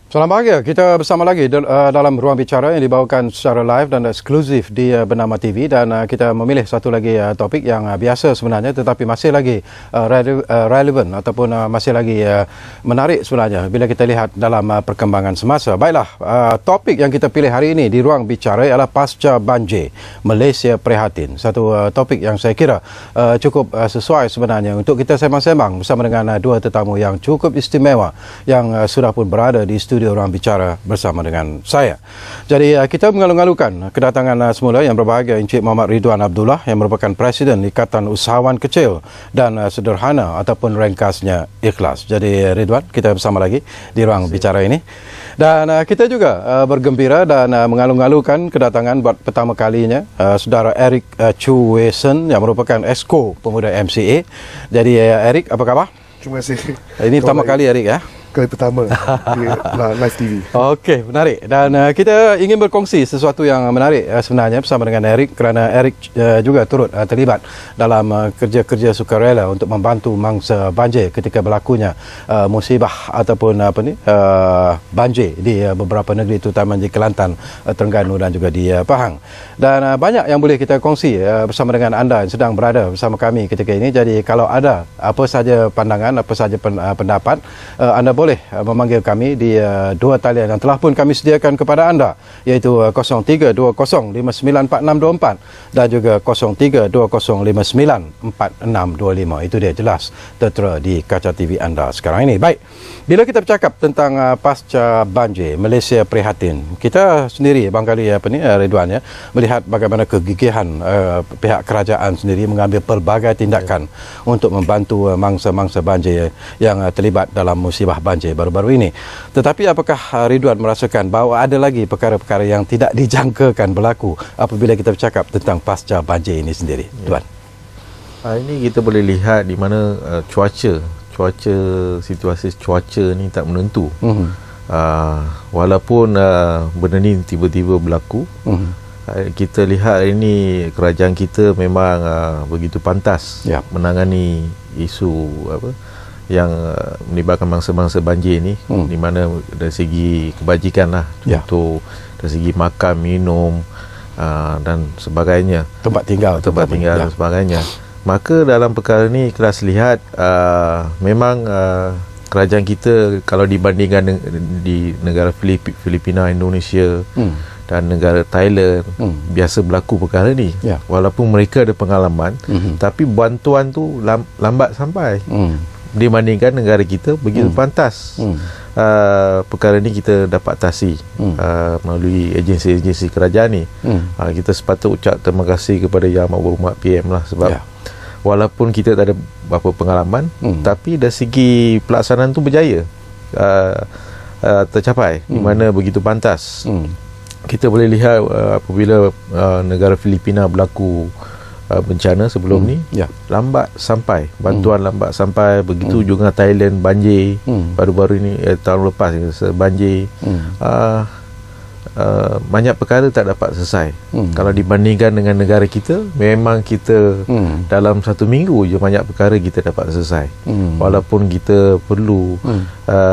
Salam bahagia, kita bersama lagi dalam ruang bicara yang dibawakan secara live dan eksklusif di Bernama TV, dan kita memilih satu lagi topik yang biasa sebenarnya tetapi masih lagi relevan ataupun masih lagi menarik sebenarnya bila kita lihat dalam perkembangan semasa. Baiklah, topik yang kita pilih hari ini di ruang bicara ialah pasca banjir, Malaysia prihatin. Satu topik yang saya kira cukup sesuai sebenarnya untuk kita sembang-sembang bersama dengan dua tetamu yang cukup istimewa yang sudah pun berada di studio ruang bicara bersama dengan saya. Jadi kita mengalu-alukan kedatangan semula yang berbahagia Encik Muhammad Ridwan Abdullah yang merupakan Presiden Ikatan Usahawan Kecil dan Sederhana ataupun ringkasnya Ikhlas. Jadi Ridwan, kita bersama lagi di ruang bicara ini. Dan kita juga bergembira dan mengalu-alukan kedatangan buat pertama kalinya saudara Eric Chu Wesen yang merupakan Exco Pemuda MCA. Jadi Eric, apa khabar? Terima kasih. Ini pertama kali Eric ya? Kali pertama di live TV. Okey, menarik. Dan kita ingin berkongsi sesuatu yang menarik sebenarnya bersama dengan Eric, kerana Eric juga turut terlibat dalam kerja-kerja sukarela untuk membantu mangsa banjir ketika berlakunya musibah ataupun banjir di beberapa negeri terutama di Kelantan, Terengganu dan juga di Pahang. Dan banyak yang boleh kita kongsi bersama dengan anda yang sedang berada bersama kami ketika ini. Jadi kalau ada apa saja pandangan, apa saja pendapat, anda boleh memanggil kami di dua talian yang telah pun kami sediakan kepada anda, iaitu 0320594624 dan juga 0320594625. Itu dia jelas tertera di kaca TV anda sekarang ini. Baik, bila kita bercakap tentang pasca banjir, Malaysia prihatin, kita sendiri barangkali Ridwan melihat bagaimana kegigihan pihak kerajaan sendiri mengambil pelbagai tindakan untuk membantu mangsa-mangsa banjir yang terlibat dalam musibah banjir baru-baru ini. Tetapi apakah Ridwan merasakan bahawa ada lagi perkara-perkara yang tidak dijangkakan berlaku apabila kita bercakap tentang pasca banjir ini sendiri, Tuan? Ini kita boleh lihat di mana situasi cuaca ni tak menentu. Walaupun benda ni tiba-tiba berlaku, kita lihat hari ini kerajaan kita memang begitu pantas menangani isu yang melibatkan bangsa-bangsa banjir ni, di mana dari segi kebajikan lah, contoh dari segi makan, minum dan sebagainya, tempat tinggal dan sebagainya. Maka dalam perkara ni kelas lihat memang kerajaan kita kalau dibandingkan di negara Filipina, Indonesia dan negara Thailand, biasa berlaku perkara ni. Walaupun mereka ada pengalaman, tapi bantuan tu lambat sampai. Dibandingkan negara kita begitu pantas. Perkara ni kita dapat atasi melalui agensi-agensi kerajaan ni. Kita sepatutnya ucap terima kasih kepada Yang Amat Berhormat PM lah, sebab walaupun kita tak ada berapa pengalaman, tapi dari segi pelaksanaan tu berjaya, tercapai, di mana begitu pantas. Kita boleh lihat apabila negara Filipina berlaku bencana sebelum ni, lambat sampai bantuan, lambat sampai. Begitu juga Thailand banjir baru-baru ini, tahun lepas banjir. Banyak perkara tak dapat selesai. Kalau dibandingkan dengan negara kita, memang kita dalam satu minggu je banyak perkara kita dapat selesai. Walaupun kita perlu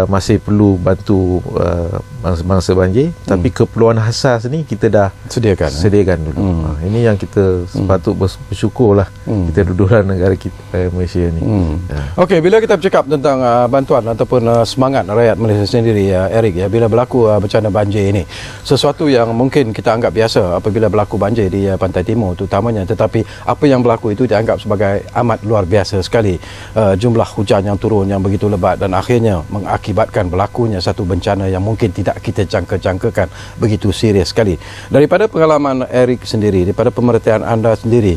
masih perlu bantu bangsa banjir, tapi keperluan asas ni kita dah sediakan dulu. Ini yang kita sepatut bersyukur lah, kita duduk dalam negara kita, Malaysia ni. Okey, bila kita bercakap tentang bantuan ataupun semangat rakyat Malaysia sendiri, Eric, bila berlaku bencana banjir ini, sesuatu yang mungkin kita anggap biasa apabila berlaku banjir di Pantai Timur terutamanya, tetapi apa yang berlaku itu dianggap sebagai amat luar biasa sekali. Jumlah hujan yang turun yang begitu lebat dan akhirnya mengakibatkan berlakunya satu bencana yang mungkin tidak kita jangka-jangkakan, begitu serius sekali. Daripada pengalaman Eric sendiri, daripada pemerhatian anda sendiri,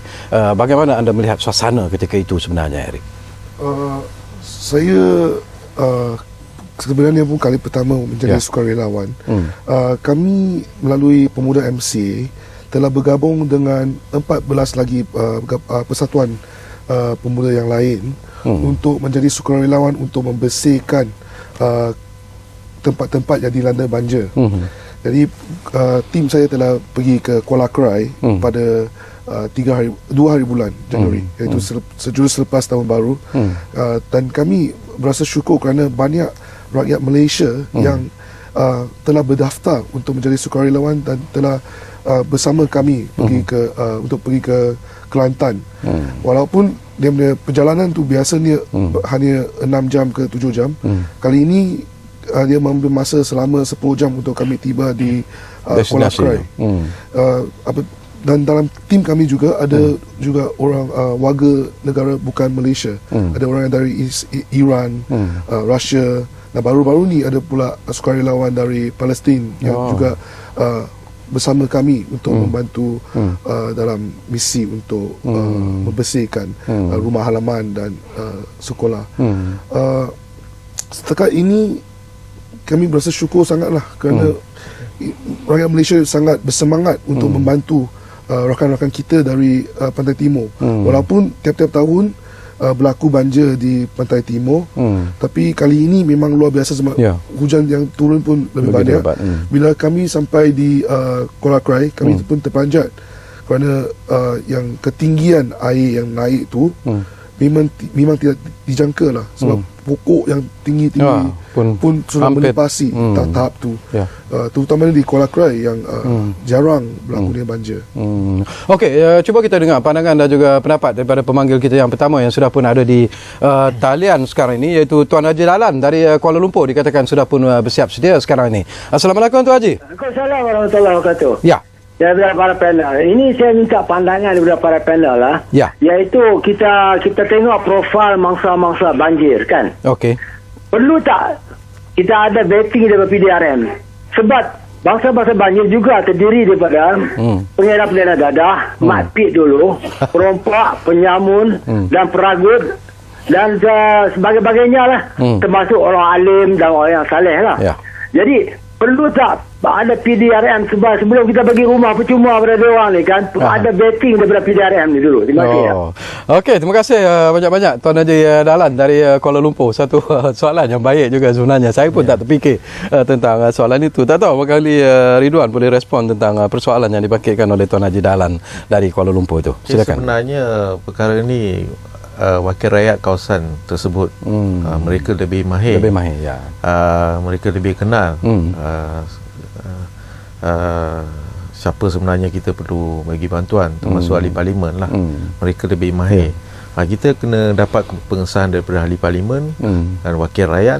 bagaimana anda melihat suasana ketika itu sebenarnya, Eric? Saya sebenarnya pun kali pertama menjadi sukarelawan. Kami melalui Pemuda MCA telah bergabung dengan 14 lagi persatuan pemuda yang lain untuk menjadi sukarelawan untuk membersihkan tempat-tempat yang dilanda banjir. Jadi tim saya telah pergi ke Kuala Krai pada 2 hari bulan Januari, iaitu sejurus selepas tahun baru. Dan kami berasa syukur kerana banyak rakyat Malaysia yang telah berdaftar untuk menjadi sukarelawan dan telah bersama kami untuk pergi ke Kelantan. Walaupun dia punya perjalanan tu biasanya hanya 6 jam ke 7 jam. Kali ini dia mengambil masa selama 10 jam untuk kami tiba di Kuala Krai. Dan dalam tim kami juga ada juga orang warga negara bukan Malaysia. Ada orang yang dari Iran, Russia, dan baru-baru ni ada pula sukarelawan dari Palestin yang juga bersama kami untuk membantu dalam misi untuk membersihkan rumah halaman dan sekolah. Setakat ini kami berasa syukur sangatlah kerana rakyat Malaysia sangat bersemangat untuk membantu rakan-rakan kita dari Pantai Timur. Walaupun tiap-tiap tahun berlaku banjir di Pantai Timur, tapi kali ini memang luar biasa sebab hujan yang turun pun lebih banyak. Bila kami sampai di Kuala Krai, kami pun terpanjat kerana yang ketinggian air yang naik tu memang tidak dijangka lah, sebab pokok yang tinggi-tinggi pun sudah melepasi tahap tu. Terutamanya di Kuala Krai yang jarang berlakunya banjir. Okey, cuba kita dengar pandangan dan juga pendapat daripada pemanggil kita yang pertama yang sudah pun ada di talian sekarang ini, iaitu Tuan Haji Dalan dari Kuala Lumpur. Dikatakan sudah pun bersiap sedia sekarang ini. Assalamualaikum Tuan Haji. Waalaikumsalam warahmatullahi wabarakatuh. Ya. Daripada para panel. Ini saya minta pandangan daripada para panel lah. Ya. Iaitu kita tengok profil mangsa-mangsa banjir kan. Okey. Perlu tak kita ada vetting daripada PDRM? Sebab bangsa-bangsa banjir juga terdiri daripada pengendara dadah, matpit dulu, perompak, penyamun dan peragut dan sebagainya lah. Termasuk orang alim dan orang yang saleh lah. Ya. Jadi perlu tak ada PDRM sebelum kita bagi rumah percuma pada diorang ni kan, ada vetting daripada PDRM ni dulu. Terima kasih. Okey, terima kasih banyak-banyak Tuan Haji Dalan dari Kuala Lumpur. Satu soalan yang baik juga sebenarnya. Saya pun tak terfikir tentang soalan itu. Tak tahu barangkali Ridwan boleh respon tentang persoalan yang dibangkitkan oleh Tuan Haji Dalan dari Kuala Lumpur itu. Silakan. Sebenarnya perkara ini wakil rakyat kawasan tersebut mereka lebih mahir, ya. mereka lebih kenal siapa sebenarnya kita perlu bagi bantuan, termasuk ahli parlimen lah. Mereka lebih mahir. Kita kena dapat pengesahan daripada ahli parlimen dan wakil rakyat,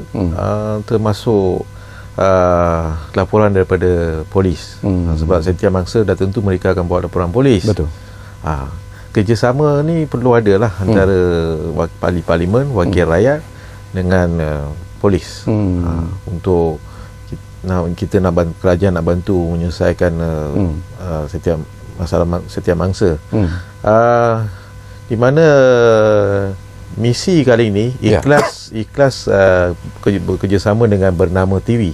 termasuk laporan daripada polis. Sebab setiap mangsa dah tentu mereka akan buat laporan polis. Betul. Kerjasama ni perlu ada lah antara ahli parlimen, wakil rakyat dengan polis untuk kita nak bantu, kerajaan nak bantu menyelesaikan setiap masalah setiap mangsa. Di mana misi kali ini ikhlas bekerjasama dengan Bernama TV.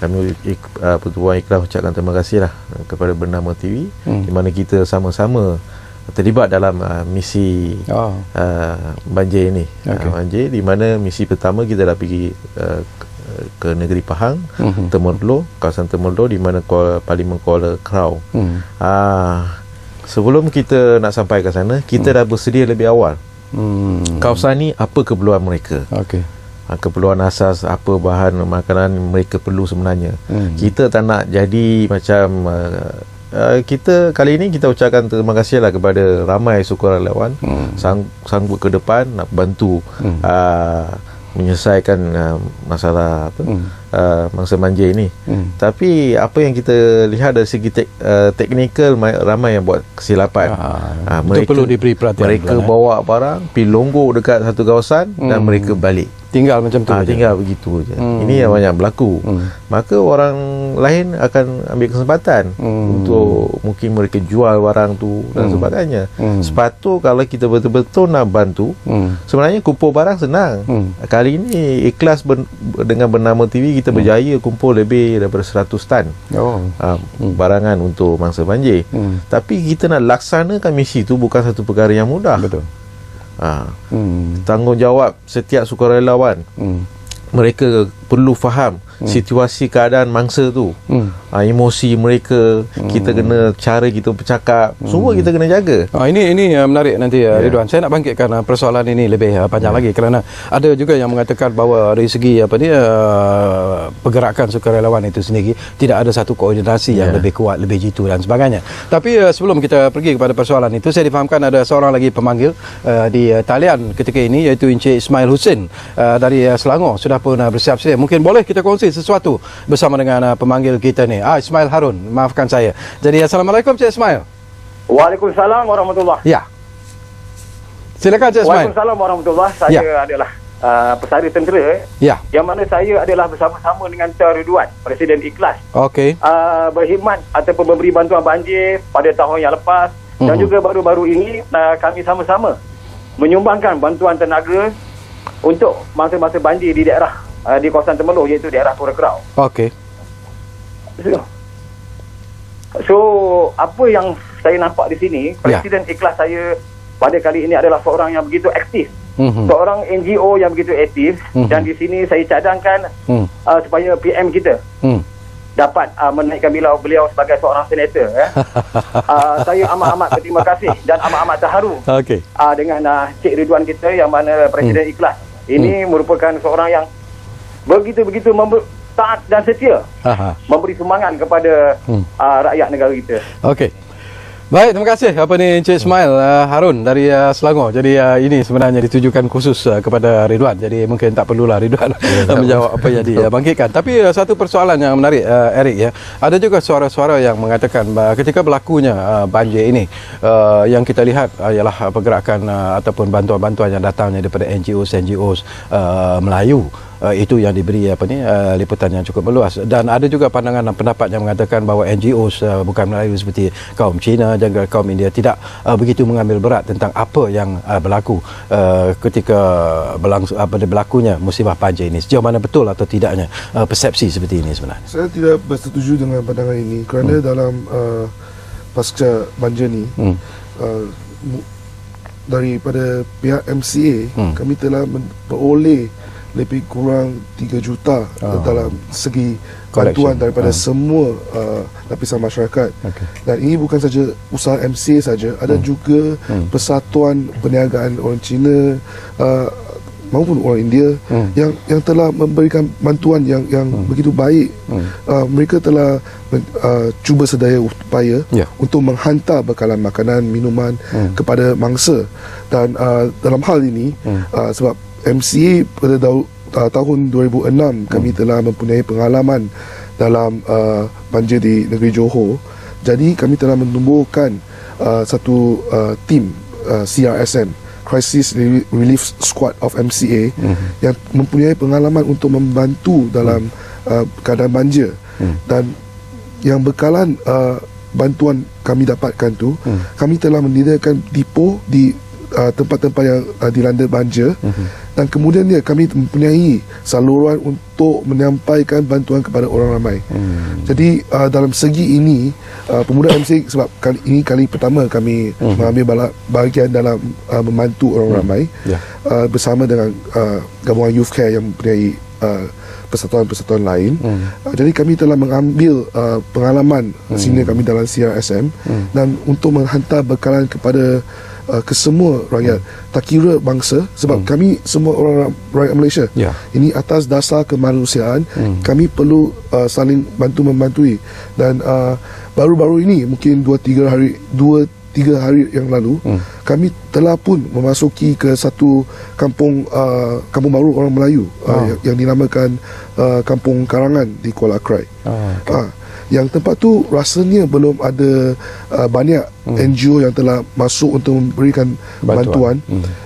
Kami Pertubuhan Ikhlas ucapkan terima kasih lah kepada Bernama TV, di mana kita sama-sama terlibat dalam misi banjir ini. Banjir, di mana misi pertama kita dah pergi ke negeri Pahang, Temerloh, kawasan Temerloh, di mana Parlimen Kuala Krau. Sebelum kita nak sampai ke sana, kita dah bersedia lebih awal. Kawasan ni apa keperluan mereka, keperluan asas, apa bahan makanan mereka perlu sebenarnya. Kita tak nak jadi macam kita kali ini kita ucapkan terima kasih lah kepada ramai sukarelawan sanggup ke depan nak bantu menyelesaikan masalah mangsa banjir ini. Tapi apa yang kita lihat dari segi teknikal, ramai yang buat kesilapan. Mereka perlu diberi perhatian. Mereka bawa barang pergi longgok dekat satu kawasan dan mereka balik. Tinggal macam tu tinggal begitu je. Ini yang banyak berlaku. Maka orang lain akan ambil kesempatan untuk mungkin mereka jual barang tu dan sebagainya. Sepatutnya kalau kita betul-betul nak bantu, sebenarnya kumpul barang senang. Kali ini ikhlas dengan Bernama TV kita berjaya kumpul lebih daripada 100 tan barangan untuk mangsa banjir. Tapi kita nak laksanakan misi tu bukan satu perkara yang mudah. Betul. Tanggungjawab setiap sukarelawan. Mereka perlu faham situasi keadaan mangsa tu, emosi mereka, kita kena cara kita bercakap, semua kita kena jaga. Ini menarik nanti Ridwan. Saya nak bangkitkan persoalan ini lebih panjang lagi, kerana ada juga yang mengatakan bahawa dari segi pergerakan sukarelawan itu sendiri tidak ada satu koordinasi yang lebih kuat, lebih jitu dan sebagainya. Tapi sebelum kita pergi kepada persoalan itu, saya difahamkan ada seorang lagi pemanggil di talian ketika ini, iaitu Encik Ismail Hussein dari Selangor, sudah pun bersiap sedia. Mungkin boleh kita kongsi sesuatu bersama dengan pemanggil kita ni, Ismail Harun, maafkan saya. Jadi Assalamualaikum Cik Ismail. Waalaikumsalam warahmatullahi. Ya, silakan Cik Ismail. Waalaikumsalam warahmatullahi. Saya adalah pesari tentera, yang mana saya adalah bersama-sama dengan Tuan Ridwan, Presiden Ikhlas, berkhidmat ataupun memberi bantuan banjir pada tahun yang lepas, dan juga baru-baru ini kami sama-sama menyumbangkan bantuan tenaga untuk masa-masa banjir di daerah di kawasan Temerloh, iaitu daerah Pura Kerau. So apa yang saya nampak di sini, Presiden Ikhlas saya pada kali ini adalah seorang yang begitu aktif, seorang NGO yang begitu aktif, dan di sini saya cadangkan supaya PM kita dapat menaikkan beliau sebagai seorang senator. Saya amat-amat berterima kasih dan amat-amat terharu dengan Cik Ridwan kita, yang mana Presiden Ikhlas ini merupakan seorang yang begitu-begitu taat dan setia memberi sumbangan kepada rakyat negara kita. Baik, terima kasih Encik Ismail Harun dari Selangor. Jadi ini sebenarnya ditujukan khusus kepada Ridwan. Jadi mungkin tak perlulah Ridwan menjawab apa yang dibangkitkan. Tapi satu persoalan yang menarik, Eric, ya. Ada juga suara-suara yang mengatakan ketika berlakunya banjir ini, yang kita lihat ialah pergerakan ataupun bantuan-bantuan yang datangnya daripada NGOs Melayu. Itu yang diberi liputan yang cukup meluas, dan ada juga pandangan dan pendapat yang mengatakan bahawa NGOs bukan Melayu seperti kaum Cina dan kaum India tidak begitu mengambil berat tentang apa yang berlaku ketika berlakunya musibah banjir ini. Sejauh mana betul atau tidaknya persepsi seperti ini sebenarnya? Saya tidak bersetuju dengan pandangan ini, kerana dalam pasca banjir ni daripada pihak MCA kami telah memperoleh lebih kurang 3 juta dalam segi bantuan daripada semua lapisan masyarakat. Dan ini bukan saja usaha MCA saja, ada juga persatuan perniagaan orang Cina maupun orang India yang telah memberikan bantuan yang begitu baik. Mereka telah cuba sedaya upaya untuk menghantar bekalan makanan, minuman kepada mangsa. Dan dalam hal ini sebab MCA pada tahun 2006 kami telah mempunyai pengalaman dalam banjir di negeri Johor. Jadi kami telah menumbuhkan satu tim CRSM, Crisis Relief Squad of MCA, yang mempunyai pengalaman untuk membantu dalam keadaan banjir. Dan yang bekalan bantuan kami dapatkan tu, kami telah menyediakan depo di tempat-tempat yang dilanda banjir, dan kemudiannya kami mempunyai saluran untuk menyampaikan bantuan kepada orang ramai. Jadi dalam segi ini, Pemuda MC, sebab kali pertama kami mengambil bahagian dalam membantu orang ramai bersama dengan gabungan Youth Care yang mempunyai persatuan-persatuan lain. Jadi kami telah mengambil pengalaman senior kami dalam CRSM dan untuk menghantar bekalan kepada kesemua rakyat, tak kira bangsa, sebab kami semua orang rakyat Malaysia. Ini atas dasar kemanusiaan, kami perlu saling bantu-membantui. Dan baru-baru ini, mungkin 2-3 hari yang lalu, kami telah pun memasuki ke satu kampung baru orang Melayu yang dinamakan Kampung Karangan di Kuala Krai. Yang tempat tu rasanya belum ada banyak NGO yang telah masuk untuk memberikan bantuan.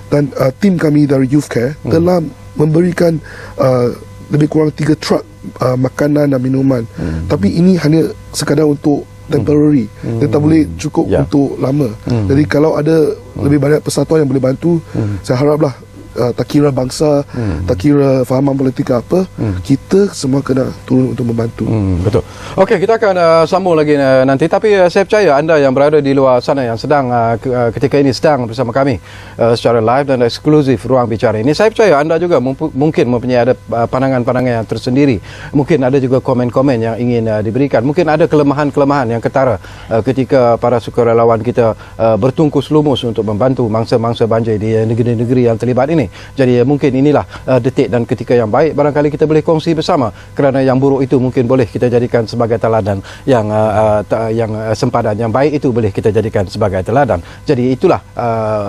Dan tim kami dari Youth Care telah memberikan lebih kurang 3 truk makanan dan minuman. Tapi ini hanya sekadar untuk temporary, dia tak boleh cukup untuk lama. Jadi kalau ada lebih banyak persatuan yang boleh bantu, saya haraplah tak kira bangsa, tak kira fahaman politik apa, kita semua kena turun untuk membantu. Betul. Okey, kita akan sambung lagi nanti, tapi saya percaya anda yang berada di luar sana yang sedang ketika ini sedang bersama kami secara live dan eksklusif Ruang Bicara ini, saya percaya anda juga mungkin mempunyai ada pandangan-pandangan yang tersendiri. Mungkin ada juga komen-komen yang ingin diberikan. Mungkin ada kelemahan-kelemahan yang ketara ketika para sukarelawan kita bertungkus lumus untuk membantu mangsa-mangsa banjir di negeri-negeri yang terlibat ini. Jadi mungkin inilah detik dan ketika yang baik barangkali kita boleh kongsi bersama, kerana yang buruk itu mungkin boleh kita jadikan sebagai teladan, yang sempadan yang baik itu boleh kita jadikan sebagai teladan. Jadi itulah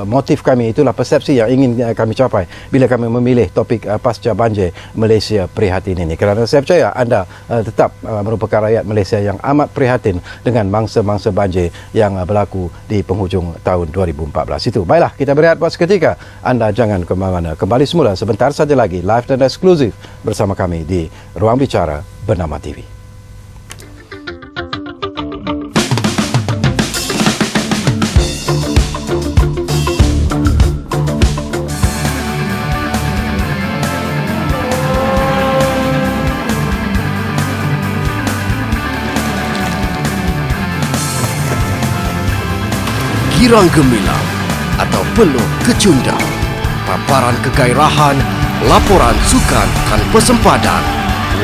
motif kami, itulah persepsi yang ingin kami capai bila kami memilih topik pasca banjir Malaysia prihatin ini, kerana saya percaya anda tetap merupakan rakyat Malaysia yang amat prihatin dengan mangsa-mangsa banjir yang berlaku di penghujung tahun 2014 itu. Baiklah, kita berehat buat seketika. Anda jangan ke mana-mana. Kembali semula sebentar saja lagi live dan eksklusif bersama kami di Ruang Bicara Bernama TV. Girang gemilang atau penuh kecundang, paparan kegairahan, laporan sukan tanpa sempadan,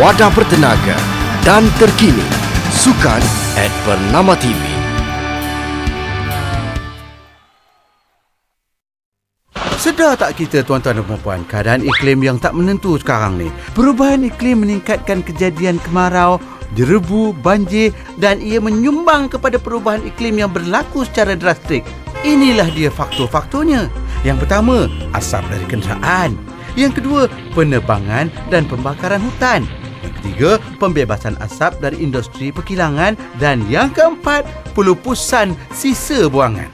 wadah bertenaga dan terkini, Sukan @Bernama TV. Sedar tak kita tuan-tuan dan puan, keadaan iklim yang tak menentu sekarang ni. Perubahan iklim meningkatkan kejadian kemarau, derebu, banjir dan ia menyumbang kepada perubahan iklim yang berlaku secara drastik. Inilah dia faktor-faktornya. Yang pertama, asap dari kenderaan. Yang kedua, penebangan dan pembakaran hutan. Yang ketiga, pembebasan asap dari industri perkilangan. Dan yang keempat, pelupusan sisa buangan.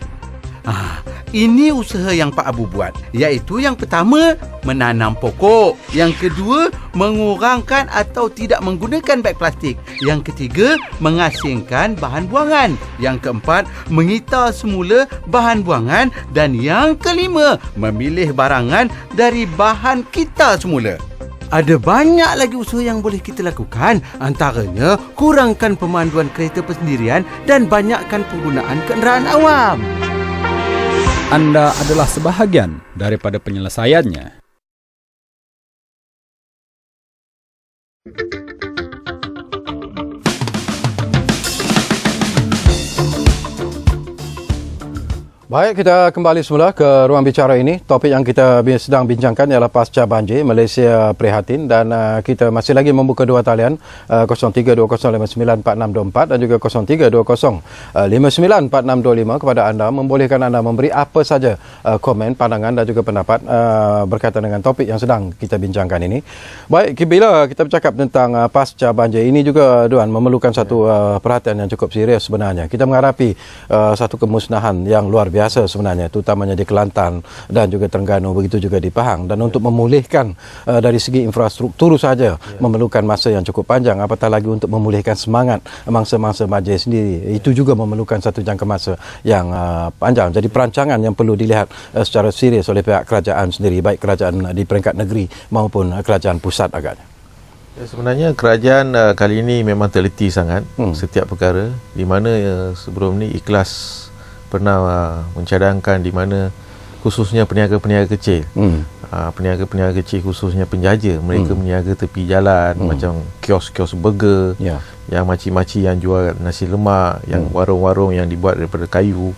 Ini usaha yang Pak Abu buat, iaitu yang pertama, menanam pokok. Yang kedua, mengurangkan atau tidak menggunakan beg plastik. Yang ketiga, mengasingkan bahan buangan. Yang keempat, mengitar semula bahan buangan. Dan yang kelima, memilih barangan dari bahan kita semula. Ada banyak lagi usaha yang boleh kita lakukan. Antaranya, kurangkan pemanduan kereta persendirian dan banyakkan penggunaan kenderaan awam. Anda adalah sebahagian daripada penyelesaiannya. Baik, kita kembali semula ke ruang bicara ini. Topik yang kita sedang bincangkan ialah pasca banjir Malaysia prihatin, dan kita masih lagi membuka dua talian 0320594624 dan juga 0320594625 kepada anda, membolehkan anda memberi apa saja komen, pandangan dan juga pendapat berkaitan dengan topik yang sedang kita bincangkan ini. Baik, bila kita bercakap tentang pasca banjir ini juga, Duan, memerlukan satu perhatian yang cukup serius sebenarnya. Kita menghadapi satu kemusnahan yang luar biasa sebenarnya, terutamanya di Kelantan dan juga Terengganu, begitu juga di Pahang. Dan untuk memulihkan dari segi infrastruktur saja memerlukan masa yang cukup panjang, apatah lagi untuk memulihkan semangat mangsa-mangsa banjir sendiri. Itu juga memerlukan satu jangka masa yang panjang. Jadi perancangan yang perlu dilihat secara serius oleh pihak kerajaan sendiri, baik kerajaan di peringkat negeri maupun kerajaan pusat agaknya. Ya, sebenarnya kerajaan kali ini memang teliti sangat setiap perkara, di mana sebelum ni Ikhlas pernah mencadangkan di mana khususnya peniaga-peniaga kecil, peniaga-peniaga kecil khususnya penjaja, mereka meniaga tepi jalan, macam kios-kios burger, yang maci-maci yang jual nasi lemak, yang warung-warung yang dibuat daripada kayu.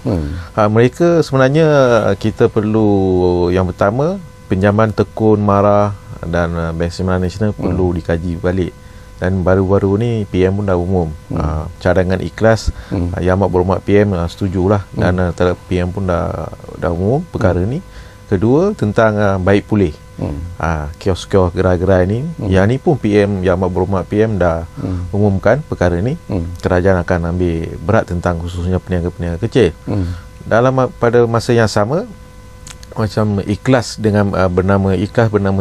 Mereka sebenarnya kita perlu, yang pertama, pinjaman tekun, marah dan Bank Simpanan Nasional perlu dikaji balik. Dan baru-baru ni PM pun dah umum cadangan ikhlas, Yang Amat Berhormat PM setujulah, dan PM pun dah umum perkara ni. Kedua, tentang baik pulih kios-kios gerai-gerai ni. Yang ni pun PM, Yang Amat Berhormat PM dah umumkan perkara ni. Kerajaan akan ambil berat tentang khususnya peniaga-peniaga kecil. Pada masa yang sama, macam Ikhlas dengan bernama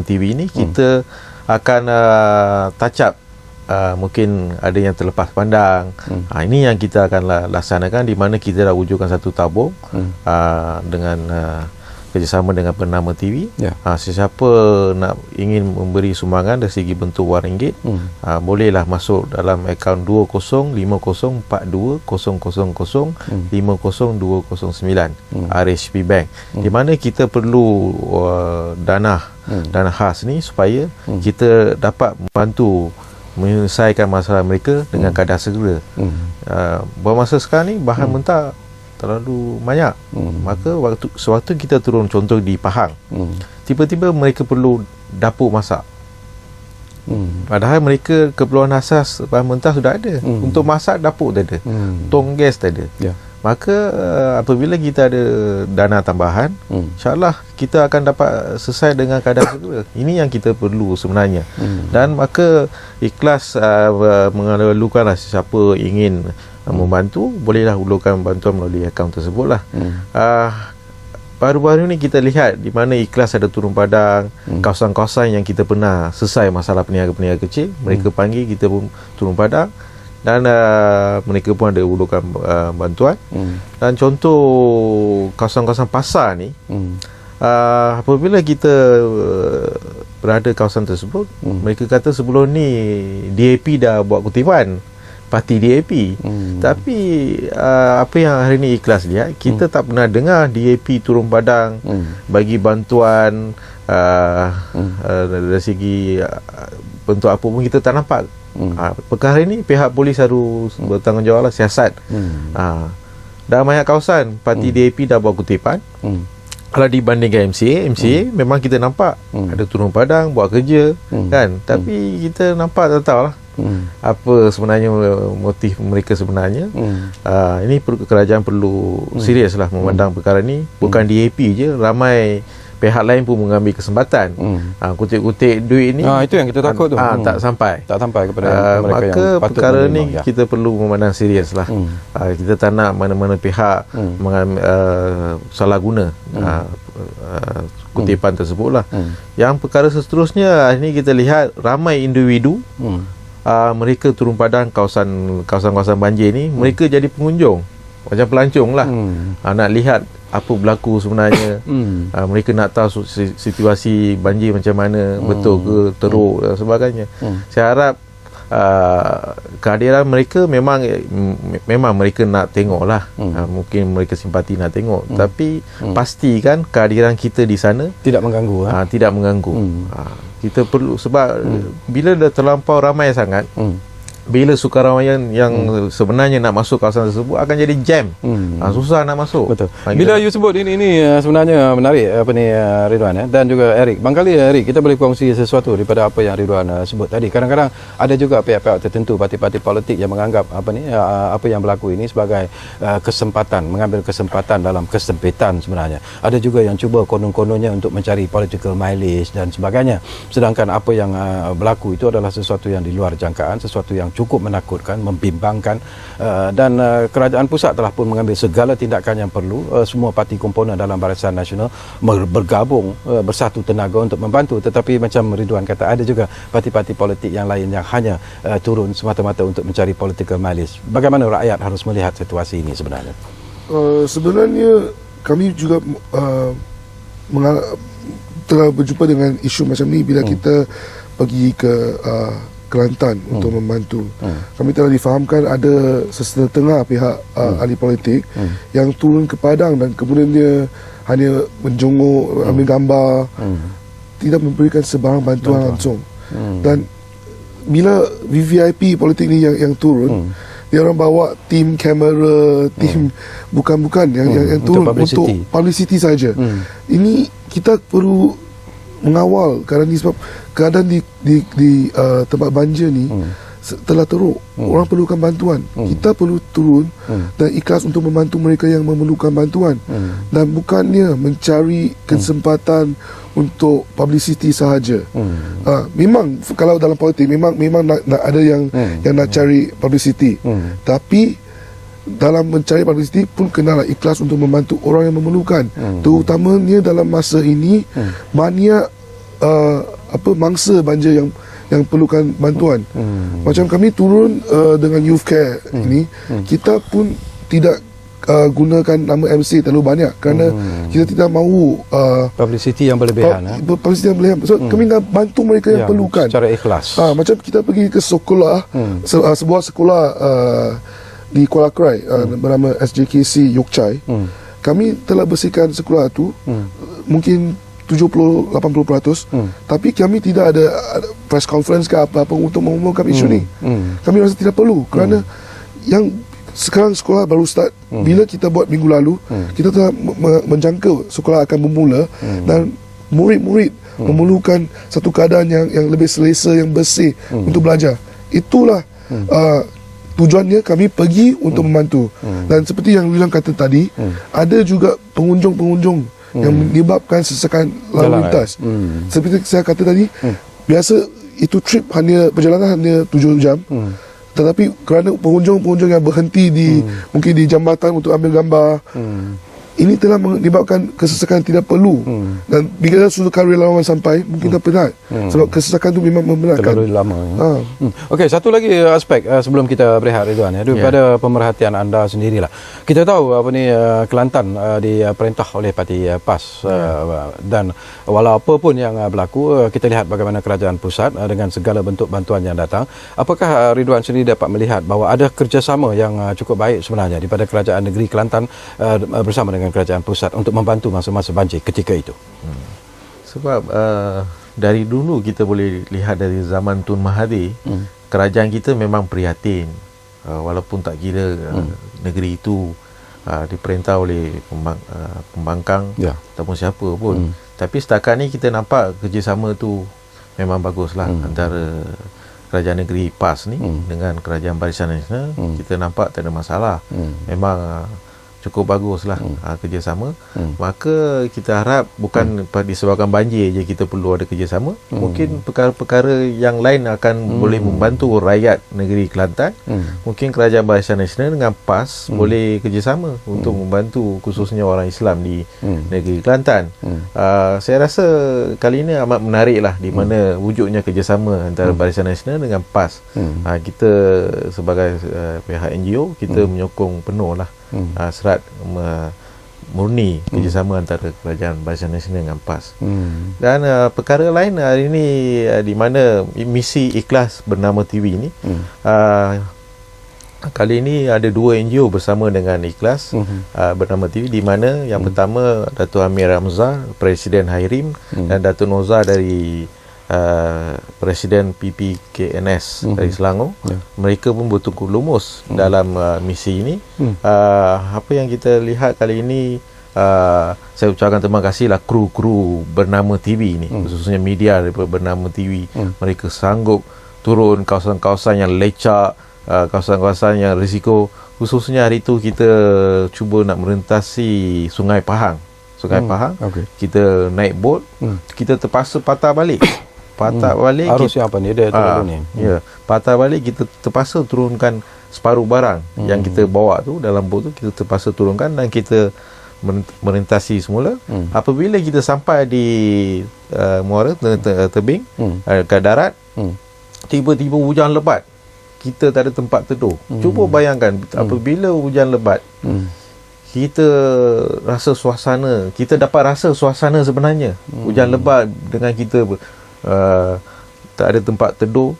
TV ni, kita akan touch up mungkin ada yang terlepas pandang. Ini yang kita akan laksanakan, di mana kita dah wujudkan satu tabung dengan kerjasama dengan Bernama TV. Sesiapa nak ingin memberi sumbangan dari segi bentuk wang ringgit, bolehlah masuk dalam akaun 20504200050209 RHB Bank, di mana kita perlu dana khas ni supaya kita dapat membantu menyelesaikan masalah mereka dengan kadar segera. Bermasa sekarang ni bahan mentah terlalu banyak, maka sewaktu kita turun, contoh di Pahang, tiba-tiba mereka perlu dapur masak, padahal mereka keperluan asas bahan mentah sudah ada. Untuk masak dapur tak ada, tong gas tak ada. Maka apabila kita ada dana tambahan, insyaAllah kita akan dapat selesai dengan kadar segera. Ini yang kita perlu sebenarnya. Dan maka ikhlas mengalukanlah sesiapa ingin membantu, bolehlah hulurkan bantuan melalui akaun tersebut lah. Baru-baru ni kita lihat di mana ikhlas ada turun padang, kawasan-kawasan yang kita pernah selesai masalah peniaga-peniaga kecil, mereka panggil, kita pun turun padang dan mereka pun ada hulurkan bantuan. Dan contoh kawasan-kawasan pasar ni, apabila kita berada kawasan tersebut, mereka kata sebelum ni DAP dah buat kutipan parti DAP, tapi apa yang hari ni ikhlas lihat, kita tak pernah dengar DAP turun padang bagi bantuan dari segi bentuk apa pun kita tak nampak. Perkara ini pihak polis harus bertanggungjawab lah, siasat. Dalam banyak kawasan parti DAP dah buat kutipan. Kalau dibandingkan MCA memang kita nampak ada turun padang buat kerja, kan, tapi kita nampak tak tahu lah apa sebenarnya motif mereka sebenarnya. Ini kerajaan perlu serius lah memandang perkara ni. Bukan DAP je, ramai pihak lain pun mengambil kesempatan. Kutip-kutip duit ni, itu yang kita takut tu. Tak sampai kepada mereka. Maka yang patut perkara menerima, ni kita perlu memandang serius lah. Kita tak nak mana-mana pihak salah guna kutipan tersebut lah. Yang perkara seterusnya, ini kita lihat ramai individu mereka turun padang kawasan-kawasan banjir ni, mereka jadi pengunjung, macam pelancong lah. Nak lihat apa berlaku sebenarnya. Mereka nak tahu situasi banjir macam mana, betul ke, teruk dan sebagainya. Saya harap kehadiran mereka memang mereka nak tengok lah. Mungkin mereka simpati nak tengok, tapi pastikan kehadiran kita di sana tidak mengganggu. Kita perlu, sebab bila dah terlampau ramai sangat, bila sukarelawan yang sebenarnya nak masuk kawasan tersebut akan jadi jam. Susah nak masuk. Betul. Bila you sebut ini sebenarnya menarik Ridwan dan juga Eric. Barangkali Eric, kita boleh kongsi sesuatu daripada apa yang Ridwan sebut tadi. Kadang-kadang ada juga pihak-pihak tertentu, parti-parti politik yang menganggap apa yang berlaku ini sebagai kesempatan, mengambil kesempatan dalam kesempitan sebenarnya. Ada juga yang cuba konon-kononnya untuk mencari political mileage dan sebagainya. Sedangkan apa yang berlaku itu adalah sesuatu yang di luar jangkaan, sesuatu yang cukup menakutkan, membimbangkan, dan kerajaan pusat telah pun mengambil segala tindakan yang perlu. Semua parti komponen dalam Barisan Nasional bergabung bersatu tenaga untuk membantu. Tetapi macam Ridwan kata, ada juga parti-parti politik yang lain yang hanya turun semata-mata untuk mencari political mileage. Bagaimana rakyat harus melihat situasi ini sebenarnya? Sebenarnya kami juga telah berjumpa dengan isu macam ni bila kita pergi ke Kelantan untuk membantu. Kami telah difahamkan ada setengah pihak ahli politik yang turun ke padang dan kemudian dia hanya menjongok, ambil gambar, tidak memberikan sebarang bantuan langsung. Dan bila VVIP politik ni yang turun, dia orang bawa tim kamera, tim bukan yang turun untuk publicity saja. Ini kita perlu mengawal keadaan ni, sebab keadaan di tempat banjir ni telah teruk. Orang perlukan bantuan. Kita perlu turun dan ikhlas untuk membantu mereka yang memerlukan bantuan, dan bukannya mencari kesempatan untuk publicity sahaja. Memang kalau dalam politik memang nak ada yang nak cari publicity, tapi dalam mencari publicity pun kenalah ikhlas untuk membantu orang yang memerlukan. Terutamanya dalam masa ini banyak mangsa banjir yang perlukan bantuan. Macam kami turun dengan youth care ini, kita pun tidak gunakan nama MC terlalu banyak kerana kita tidak mahu publicity yang berlebihan. Publicity yang berlebihan. So kami nak bantu mereka yang perlukan secara ikhlas. Macam kita pergi ke sekolah, sebuah sekolah di Kuala Krai bernama SJKC Yokchai. Kami telah bersihkan sekolah itu mungkin 70-80%, tapi kami tidak ada press conference ke apa-apa untuk mengumumkan isu ni. Kami rasa tidak perlu kerana yang sekarang sekolah baru start. Bila kita buat minggu lalu, kita telah menjangka sekolah akan bermula dan murid-murid memerlukan satu keadaan yang lebih selesa, yang bersih untuk belajar. Itulah tujuannya kami pergi untuk membantu. Dan seperti yang William kata tadi, ada juga pengunjung-pengunjung yang menyebabkan sesakan lalu lintas. Seperti saya kata tadi, biasa itu trip perjalanan hanya 7 jam. Tetapi kerana pengunjung-pengunjung yang berhenti mungkin di jambatan untuk ambil gambar, ini telah menyebabkan kesesakan tidak perlu. Dan bila sukarelawan sampai, mungkin tak penat. Sebab kesesakan itu memang membenarkan. Terlalu lama. Okey, satu lagi aspek sebelum kita berehat, Ridwan, daripada pemerhatian anda sendirilah. Kita tahu Kelantan diperintah oleh parti PAS, dan walau apa pun yang berlaku, kita lihat bagaimana kerajaan pusat dengan segala bentuk bantuan yang datang. Apakah Ridwan sendiri dapat melihat bahawa ada kerjasama yang cukup baik sebenarnya daripada kerajaan negeri Kelantan bersama dengan kerajaan pusat untuk membantu masa-masa banjir ketika itu? Sebab dari dulu kita boleh lihat dari zaman Tun Mahathir, kerajaan kita memang prihatin, walaupun tak kira negeri itu diperintah oleh pembangkang ataupun siapa pun. Tapi setakat ni kita nampak kerjasama tu memang baguslah antara kerajaan negeri PAS ni dengan kerajaan Barisan Nasional. Kita nampak tak ada masalah. Memang cukup baguslah kerjasama. Maka kita harap bukan disebabkan banjir je kita perlu ada kerjasama. Mungkin perkara-perkara yang lain akan boleh membantu rakyat negeri Kelantan. Mungkin kerajaan Barisan Nasional dengan PAS boleh kerjasama untuk membantu khususnya orang Islam di negeri Kelantan. Saya rasa kali ini amat menarik lah di mana wujudnya kerjasama antara Barisan Nasional dengan PAS. Kita sebagai pihak NGO, kita menyokong penuh lah serat murni kerjasama antara kerajaan Barisan Nasional dengan PAS. Dan perkara lain hari ini di mana misi ikhlas bernama TV ini, kali ini ada 2 NGO bersama dengan ikhlas bernama TV, di mana yang pertama Datuk Amir Hamzah, Presiden Hairim, dan Datuk Noza dari Presiden PPKNS dari Selangor. Mereka pun betul-betul lumus dalam misi ini. Apa yang kita lihat kali ini, saya ucapkan terima kasihlah kru-kru bernama TV ini, khususnya media daripada bernama TV. Mereka sanggup turun kawasan-kawasan yang lecak, kawasan-kawasan yang risiko. Khususnya hari itu kita cuba nak merentasi Sungai Pahang. Kita naik bot, kita terpaksa patah balik. Arus yang apa ni? Dia turun ni. Patah balik, kita terpaksa turunkan separuh barang yang kita bawa tu dalam bot tu, kita terpaksa turunkan dan kita merintasi semula. Apabila kita sampai di muara tebing ke darat, tiba-tiba hujan lebat. Kita tak ada tempat teduh. Cuba bayangkan apabila hujan lebat, kita rasa suasana, kita dapat rasa suasana sebenarnya. Hujan lebat dengan kita tak ada tempat teduh,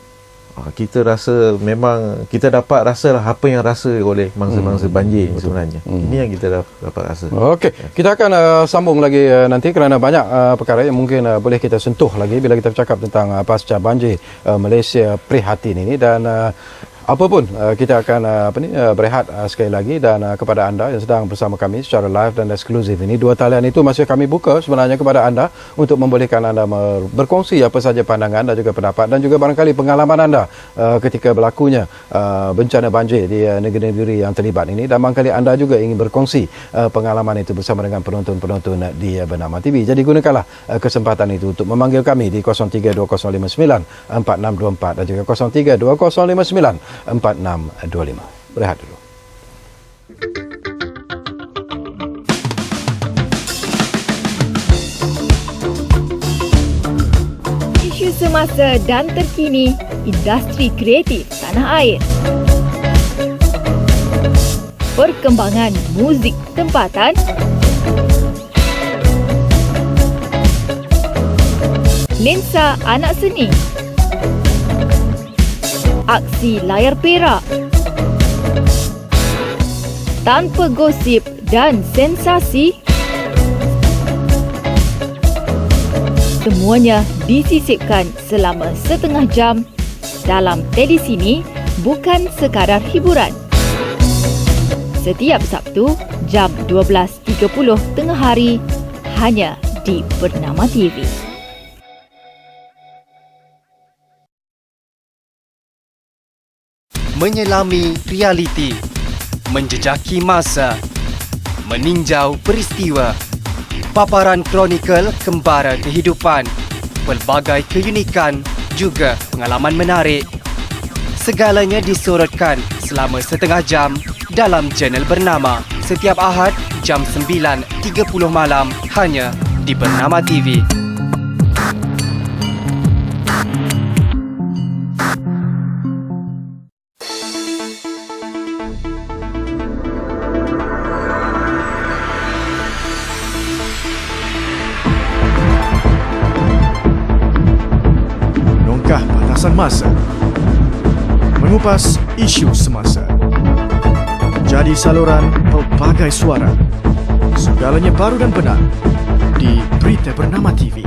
kita rasa memang kita dapat rasalah apa yang rasa oleh mangsa-mangsa banjir sebenarnya. Ini yang kita dapat rasa. Okey, kita akan sambung lagi nanti kerana banyak perkara yang mungkin boleh kita sentuh lagi bila kita bercakap tentang pasca banjir Malaysia prihatin ini. Dan apapun kita akan berehat sekali lagi, dan kepada anda yang sedang bersama kami secara live dan eksklusif ini, 2 talian itu masih kami buka sebenarnya kepada anda untuk membolehkan anda berkongsi apa saja pandangan dan juga pendapat, dan juga barangkali pengalaman anda ketika berlakunya bencana banjir di negeri-negeri yang terlibat ini, dan barangkali anda juga ingin berkongsi pengalaman itu bersama dengan penonton-penonton di Bernama TV. Jadi gunakanlah kesempatan itu untuk memanggil kami di 0320594624 dan juga 0320594625. Berehat dulu. Isu semasa dan terkini industri kreatif tanah air. perkembangan muzik tempatan, lensa anak seni, aksi layar perak, tanpa gosip dan sensasi, semuanya disisipkan selama setengah jam dalam Telesini Bukan Sekadar Hiburan. Setiap Sabtu jam 12.30 tengah hari hanya di Bernama TV. Menyelami realiti, menjejaki masa, meninjau peristiwa, paparan kronikal kembara kehidupan, pelbagai keunikan juga pengalaman menarik. Segalanya disorotkan selama setengah jam dalam channel Bernama setiap Ahad jam 9.30 malam hanya di Bernama TV. Menongkah batasan masa, mengupas isu semasa, jadi saluran pelbagai suara. Segalanya baru dan benar di Berita Bernama TV.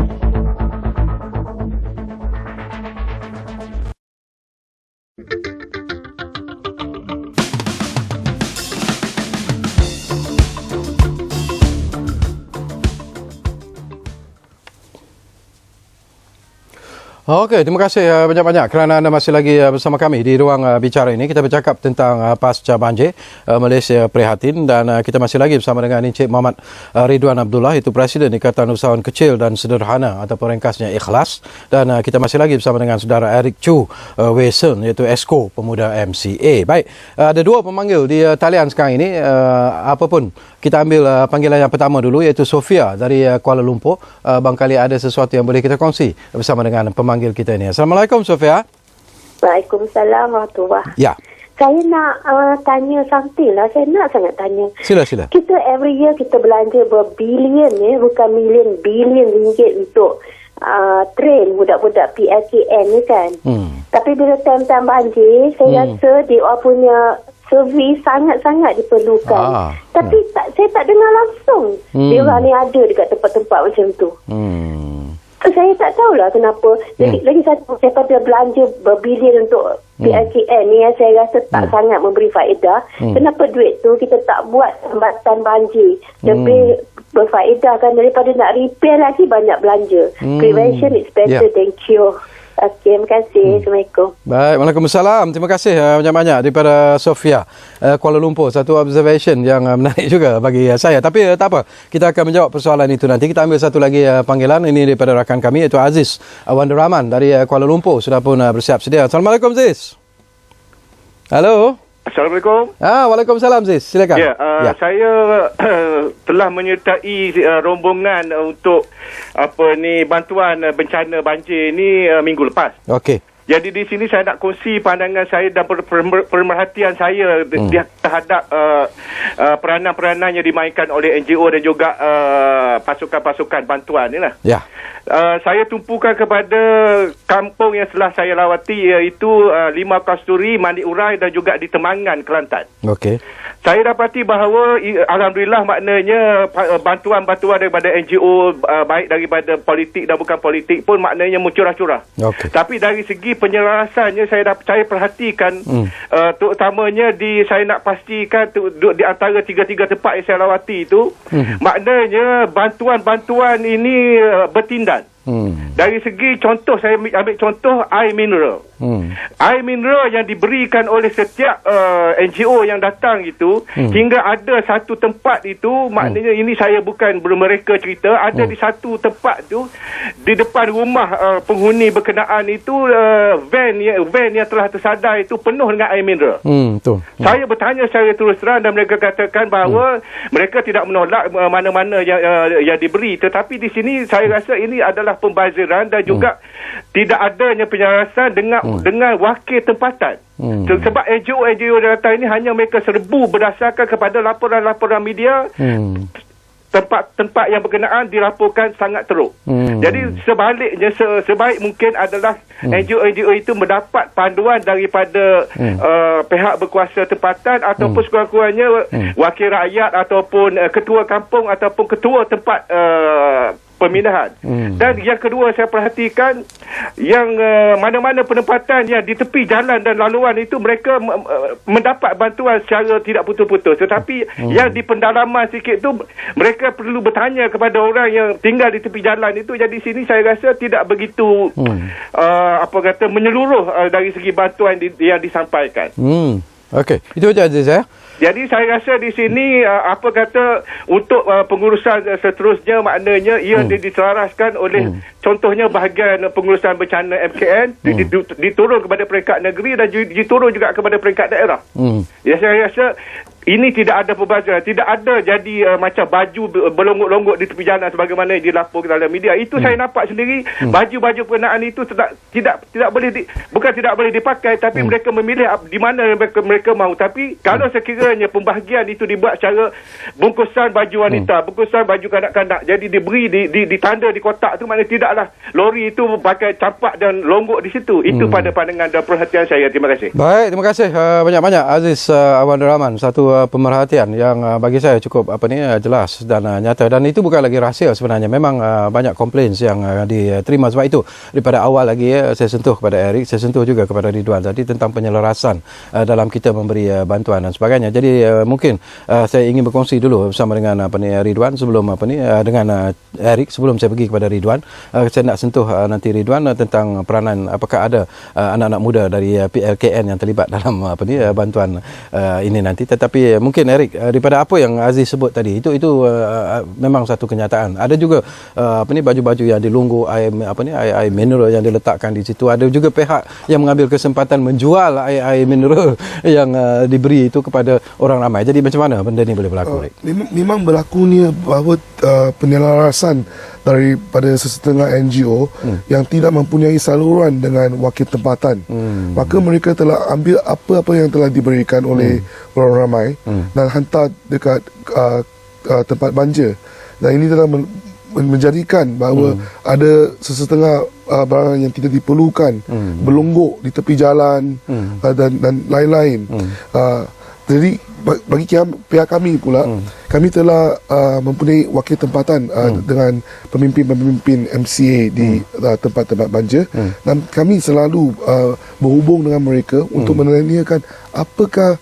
Okey, terima kasih banyak-banyak kerana anda masih lagi bersama kami di ruang bicara ini. Kita bercakap tentang pasca banjir Malaysia prihatin dan kita masih lagi bersama dengan Encik Muhammad Ridwan Abdullah, itu Presiden Ikatan Usahawan Kecil dan Sederhana ataupun ringkasnya Ikhlas, dan kita masih lagi bersama dengan saudara Eric Chu Wesen, iaitu Esko Pemuda MCA. Baik, ada dua pemanggil di talian sekarang ini. Apapun, kita ambil panggilan yang pertama dulu, iaitu Sofia dari Kuala Lumpur. Barangkali ada sesuatu yang boleh kita kongsi bersama dengan pemanggil kita ini. Assalamualaikum Sofia. Waalaikumsalam warahmatullahi. Ya. Saya nak tanya something lah. Saya nak sangat tanya. Sila. Kita every year kita belanja berbilion bukan million, bilion ringgit untuk train budak-budak PLKN ni kan. Tapi bila time-time banjir, saya rasa dia punya servis sangat-sangat diperlukan. Tapi saya tak dengar langsung dia orang ni ada dekat tempat-tempat macam tu. Saya tak tahulah kenapa. Lagi satu, daripada belanja berbilion untuk PLKN ni, saya rasa tak sangat memberi faedah. Kenapa duit tu kita tak buat hambatan banjir lebih berfaedah kan, daripada nak repair lagi banyak belanja. Prevention is better than cure. Okey, terima kasih. Assalamualaikum. Baik, Waalaikumsalam. Terima kasih banyak-banyak daripada Sofia Kuala Lumpur. Satu observation yang menarik juga bagi saya. Tapi tak apa, kita akan menjawab persoalan itu nanti. Kita ambil satu lagi panggilan ini daripada rakan kami, iaitu Aziz Wonder Rahman dari Kuala Lumpur. Sudah pun bersiap sedia. Assalamualaikum Aziz. Halo. Assalamualaikum. Waalaikumsalam Aziz. Silakan. Saya telah menyertai rombongan untuk bantuan bencana banjir ni minggu lepas. Okey. Jadi di sini saya nak kongsi pandangan saya dan pemerhatian saya terhadap peranan-peranan yang dimainkan oleh NGO dan juga pasukan-pasukan bantuan ni lah. Ya. Saya tumpukan kepada kampung yang telah saya lawati, iaitu Limau Kasturi, Mandi Urai dan juga di Temangan, Kelantan. Okey. Saya dapati bahawa alhamdulillah, maknanya bantuan-bantuan daripada NGO, baik daripada politik dan bukan politik pun, maknanya mencurah-curah. Okay. Tapi dari segi penyelarasannya saya perhatikan, terutamanya saya nak pastikan di antara tiga-tiga tempat yang saya lawati itu, maknanya bantuan-bantuan ini bertindak. Dari segi contoh, saya ambil contoh air mineral. Air mineral yang diberikan oleh setiap NGO yang datang itu, hingga ada satu tempat itu, maknanya ini saya bukan mereka cerita, ada di satu tempat tu, di depan rumah penghuni berkenaan itu, van yang telah tersadar itu penuh dengan air mineral. Saya bertanya secara terus terang dan mereka katakan bahawa mereka tidak menolak mana-mana yang diberi, tetapi di sini saya rasa ini adalah pembaziran aliran dan juga tidak adanya penyelarasan dengan wakil tempatan. Sebab NGO datang ini hanya mereka serbu berdasarkan kepada laporan-laporan media. Tempat yang berkenaan dilaporkan sangat teruk. Jadi sebaliknya, sebaik mungkin adalah NGO itu mendapat panduan daripada pihak berkuasa tempatan ataupun sekurang-kurangnya wakil rakyat ataupun ketua kampung ataupun ketua tempat pemindahan. Dan yang kedua, saya perhatikan yang mana-mana penempatan yang di tepi jalan dan laluan itu mereka mendapat bantuan secara tidak putus-putus. Tetapi yang di pendalaman sikit tu mereka perlu bertanya kepada orang yang tinggal di tepi jalan itu. Jadi sini saya rasa tidak begitu menyeluruh dari segi bantuan yang disampaikan. Okey, itu aja Aziz ya. Jadi saya rasa di sini untuk pengurusan seterusnya maknanya ia diselaraskan oleh contohnya bahagian pengurusan bencana MKN diturun kepada peringkat negeri dan diturun juga kepada peringkat daerah. Ya, saya rasa ini tidak ada pembajaran, tidak ada jadi macam baju berlonggok-longgok di tepi jalan sebagaimana dilaporkan dalam media. Itu saya nampak sendiri baju-baju pengenaan itu tidak boleh bukan tidak boleh dipakai, tapi mereka memilih di mana mereka mahu. Tapi kalau sekiranya pembahagian itu dibuat secara bungkusan baju wanita, bungkusan baju kanak-kanak, jadi diberi ditanda di kotak tu, maknanya tidaklah lori itu pakai campak dan longgok di situ. Itu pada pandangan dan perhatian saya. Terima kasih. Baik, terima kasih banyak-banyak Aziz Awan Rahman. Satu pemerhatian yang bagi saya cukup jelas dan nyata, dan itu bukan lagi rahsia sebenarnya. Memang banyak komplain yang diterima. Sebab itu daripada awal lagi saya sentuh kepada Eric, saya sentuh juga kepada Ridwan tadi tentang penyelarasan dalam kita memberi bantuan dan sebagainya. Jadi mungkin saya ingin berkongsi dulu bersama dengan Ridwan sebelum dengan Eric, sebelum saya pergi kepada Ridwan. Saya nak sentuh nanti Ridwan tentang peranan apakah ada anak-anak muda dari PLKN yang terlibat dalam bantuan ini nanti. Tetapi mungkin Eric, daripada apa yang Aziz sebut tadi, itu memang satu kenyataan. Ada juga baju-baju yang dilunggu air mineral yang diletakkan di situ. Ada juga pihak yang mengambil kesempatan menjual air mineral yang diberi itu kepada orang ramai. Jadi macam mana benda ni boleh berlaku? Memang berlakunya bahawa penyelarasan daripada sesetengah NGO yang tidak mempunyai saluran dengan wakil tempatan. Maka mereka telah ambil apa-apa yang telah diberikan oleh orang ramai dan hantar dekat tempat banja. Dan ini telah menjadikan bahawa ada sesetengah barang yang tidak diperlukan berlonggok di tepi jalan dan lain-lain. Jadi bagi pihak kami pula, kami telah mempunyai wakil tempatan dengan pemimpin-pemimpin MCA di tempat-tempat banja, dan kami selalu berhubung dengan mereka untuk menanyakan apakah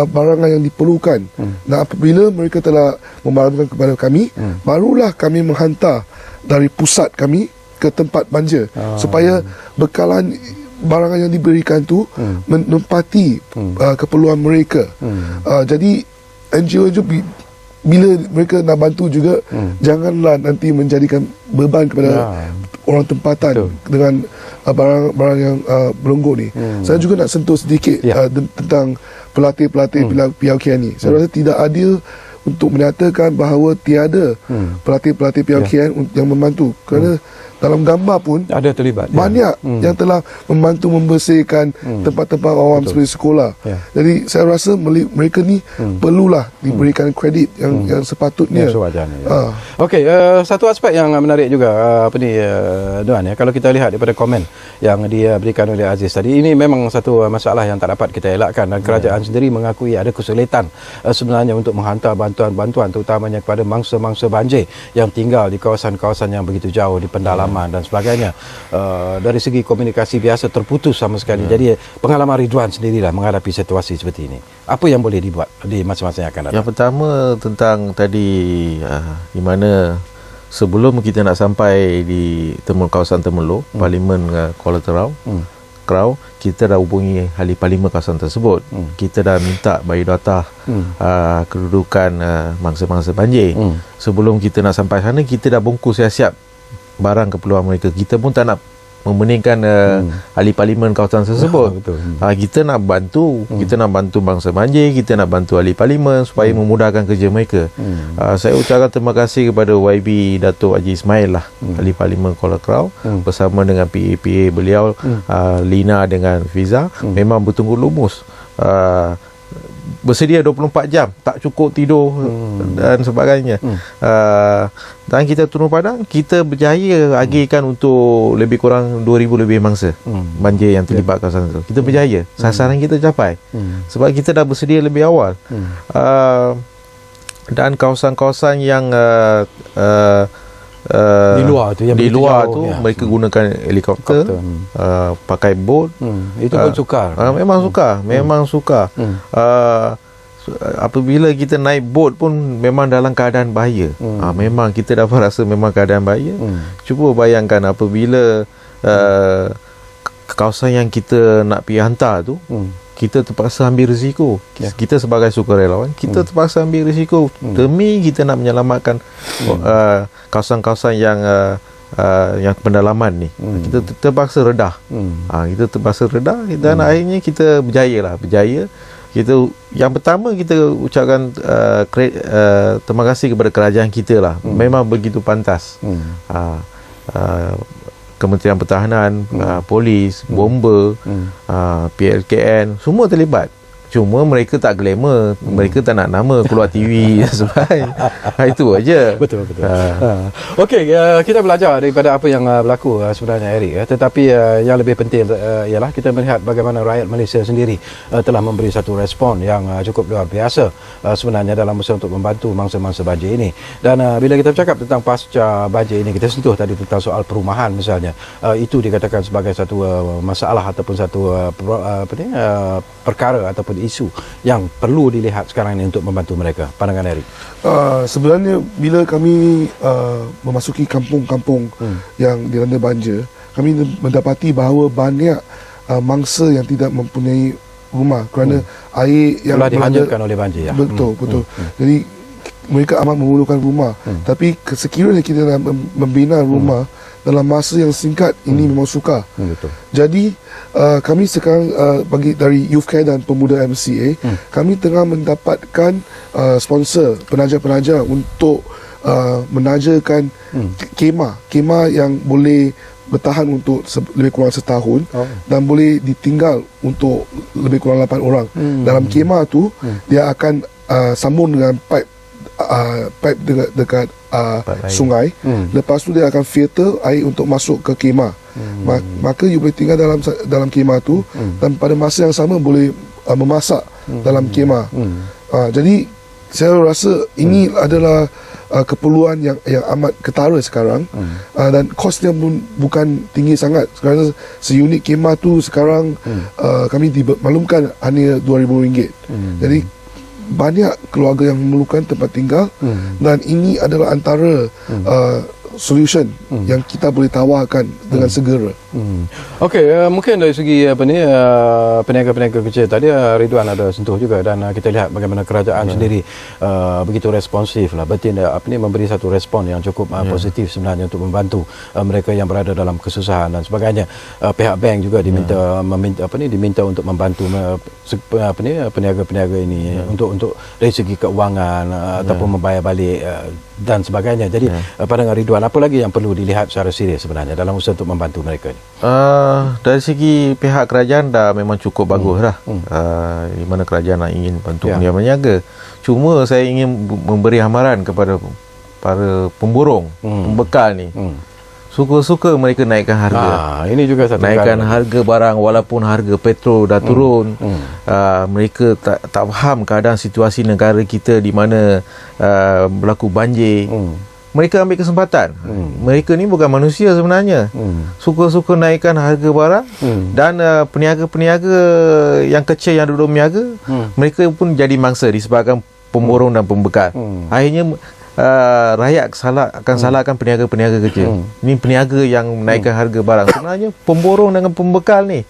barangan yang diperlukan. Dan apabila mereka telah membarangkan kepada kami, barulah kami menghantar dari pusat kami ke tempat banja supaya bekalan barangan yang diberikan tu menempati keperluan mereka. Jadi NGO bila mereka nak bantu juga, janganlah nanti menjadikan beban kepada orang tempatan dengan barang-barang yang berlonggok ni. Saya juga nak sentuh sedikit tentang pelatih-pelatih PLKN ni. Saya rasa tidak adil untuk menyatakan bahawa tiada pelatih-pelatih PLKN yang membantu, kerana dalam gambar pun ada terlibat banyak yang telah membantu membersihkan tempat-tempat awam seperti sekolah. Jadi saya rasa mereka ni perlulah diberikan kredit yang sepatutnya. Okey, satu aspek yang menarik juga Duan ya, kalau kita lihat daripada komen yang diberikan oleh Aziz tadi, ini memang satu masalah yang tak dapat kita elakkan, dan kerajaan sendiri mengakui ada kesulitan sebenarnya untuk menghantar bantuan terutamanya kepada mangsa-mangsa banjir yang tinggal di kawasan-kawasan yang begitu jauh di pendalaman dan sebagainya. Dari segi komunikasi biasa terputus sama sekali. Jadi pengalaman Ridwan sendirilah menghadapi situasi seperti ini. Apa yang boleh dibuat di masa-masa yang akan datang? Yang pertama tentang tadi di mana sebelum kita nak sampai di kawasan Temerloh, Parlimen Kuala Terau, kita dah hubungi ahli parlimen kawasan tersebut. Kita dah minta biodata kedudukan mangsa-mangsa banjir. Sebelum kita nak sampai sana, kita dah bungkus siap-siap barang keperluan mereka. Kita pun tak nak membeningkan ahli parlimen kawasan tersebut. Kita nak bantu, kita nak bantu bangsa banjir, kita nak bantu ahli parlimen supaya memudahkan kerja mereka. Saya ucapkan terima kasih kepada YB Datuk Haji Ismail lah, ahli parlimen Kuala Krau, bersama dengan PA beliau, Lina dengan Fiza, memang bertunggu lumus. Bersedia 24 jam, tak cukup tidur dan sebagainya. Dan kita turun padang, kita berjaya agihkan untuk lebih kurang 2,000 lebih mangsa banjir yang terlibat kawasan itu. Kita berjaya, sasaran kita capai sebab kita dah bersedia lebih awal. Dan kawasan-kawasan yang di luar tu, mereka gunakan helikopter, pakai bot. Itu pun sukar. Memang sukar. Apabila kita naik bot pun memang dalam keadaan bahaya. Memang kita dapat rasa memang keadaan bahaya. Cuba bayangkan apabila kawasan yang kita nak pergi hantar tu, kita terpaksa ambil risiko. Kita sebagai sukarelawan, kita terpaksa ambil risiko demi kita nak menyelamatkan kawasan-kawasan yang pendalaman ni. Kita terpaksa redah. Kita terpaksa redah dan akhirnya kita berjaya. Yang pertama kita ucapkan terima kasih kepada kerajaan kita lah. Memang begitu pantas. Kementerian Pertahanan, polis, bomba, PLKN, semua terlibat. Cuma mereka tak glamour, mereka tak nak nama keluar TV dan sebagainya. Itu aja. Betul. Okey, kita belajar daripada apa yang berlaku sebenarnya, Eric. Tetapi yang lebih penting ialah kita melihat bagaimana rakyat Malaysia sendiri telah memberi satu respon yang cukup luar biasa sebenarnya dalam usaha untuk membantu mangsa-mangsa banjir ini. Dan bila kita bercakap tentang pasca banjir ini, kita sentuh tadi tentang soal perumahan misalnya. Itu dikatakan sebagai satu masalah ataupun satu perkara ataupun isu yang perlu dilihat sekarang ini untuk membantu mereka. Pandangan Eric? Sebenarnya bila kami memasuki kampung-kampung yang dilanda banjir, kami mendapati bahawa banyak mangsa yang tidak mempunyai rumah kerana air yang telah dihanyutkan oleh banjir. Betul. Jadi mereka amat memerlukan rumah. Tapi sekiranya kita nak membina rumah dalam masa yang singkat, ini memang sukar. Jadi kami sekarang bagi dari Youth Care dan Pemuda MCA, kami tengah mendapatkan sponsor penaja-penaja untuk menajakan kemah yang boleh bertahan untuk lebih kurang setahun dan boleh ditinggal untuk lebih kurang 8 orang. Dalam kemah tu dia akan sambung dengan pipe dekat sungai. Lepas tu dia akan filter air untuk masuk ke kemah. Maka you boleh tinggal dalam kemah tu dan pada masa yang sama boleh memasak dalam kemah. Jadi saya rasa ini adalah keperluan yang amat ketara sekarang, dan kosnya pun bukan tinggi sangat kerana seunit kemah tu sekarang kami dimaklumkan hanya RM2,000. Jadi banyak keluarga yang memerlukan tempat tinggal, dan ini adalah antara solution yang kita boleh tawarkan dengan segera. Okey, mungkin dari segi peniaga-peniaga kecil tadi Ridwan ada sentuh juga, dan kita lihat bagaimana kerajaan sendiri begitu responsif lah, memberi satu respon yang cukup positif sebenarnya untuk membantu mereka yang berada dalam kesusahan dan sebagainya. Pihak bank juga diminta untuk membantu peniaga-peniaga ini untuk dari segi keuangan ataupun membayar balik dan sebagainya. Jadi pandangan Ridwan, apa lagi yang perlu dilihat secara serius sebenarnya dalam usaha untuk membantu mereka ni? Dari segi pihak kerajaan dah memang cukup bagus dah. Di mana kerajaan nak ingin bantu peniaga. Cuma saya ingin memberi amaran kepada para pemborong, pembekal ni. Suka-suka mereka naikkan harga. Ini juga satu naikkan harga barang walaupun harga petrol dah turun. Mereka tak faham keadaan situasi negara kita di mana berlaku banjir. Mereka ambil kesempatan. Mereka ni bukan manusia sebenarnya. Suka-suka naikkan harga barang, dan peniaga-peniaga yang kecil yang duduk meniaga, mereka pun jadi mangsa disebabkan pemborong dan pembekal. Akhirnya rakyat akan salahkan peniaga-peniaga kecil. Ini peniaga yang menaikkan harga barang. Sebenarnya pemborong dengan pembekal ni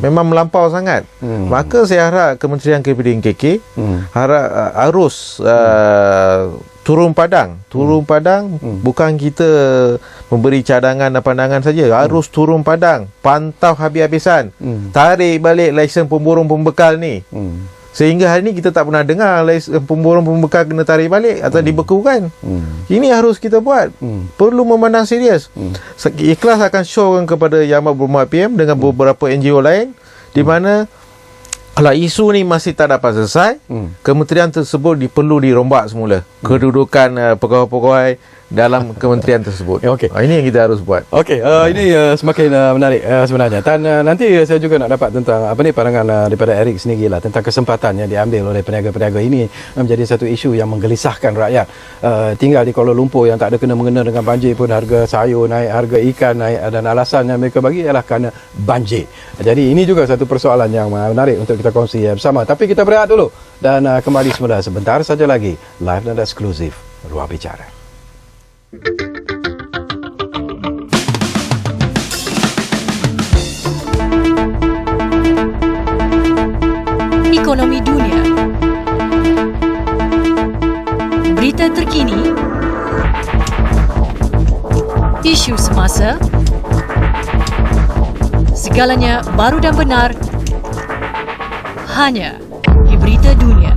memang melampau sangat. Maka saya harap Kementerian KPDNKK harus turun padang. Bukan kita memberi cadangan dan pandangan saja, harus turun padang, pantau habis-habisan, tarik balik lesen pemborong pembekal ni. Sehingga hari ni kita tak pernah dengar pemborong pembekal kena tarik balik atau dibekukan. Ini harus kita buat. Perlu memandang serius. Ikhlas akan showkan kepada Yang Amat Berhormat PM dengan beberapa NGO lain, di mana kalau isu ni masih tak dapat selesai, kementerian tersebut perlu dirombak semula kedudukan pegawai-pegawai dalam kementerian tersebut. Ini yang kita harus buat. Ini semakin menarik sebenarnya. Dan nanti saya juga nak dapat tentang pandangan daripada Eric sendirilah tentang kesempatan yang diambil oleh peniaga-peniaga ini menjadi satu isu yang menggelisahkan rakyat. Tinggal di Kuala Lumpur yang tak ada kena-mengena dengan banjir pun harga sayur naik, harga ikan naik, dan alasan yang mereka bagi ialah kerana banjir. Jadi ini juga satu persoalan yang menarik untuk kita kongsi bersama. Tapi kita berehat dulu dan kembali semula sebentar saja lagi, live dan eksklusif Ruang Bicara. Ekonomi dunia, berita terkini, isu semasa, segalanya baru dan benar hanya di Berita Dunia.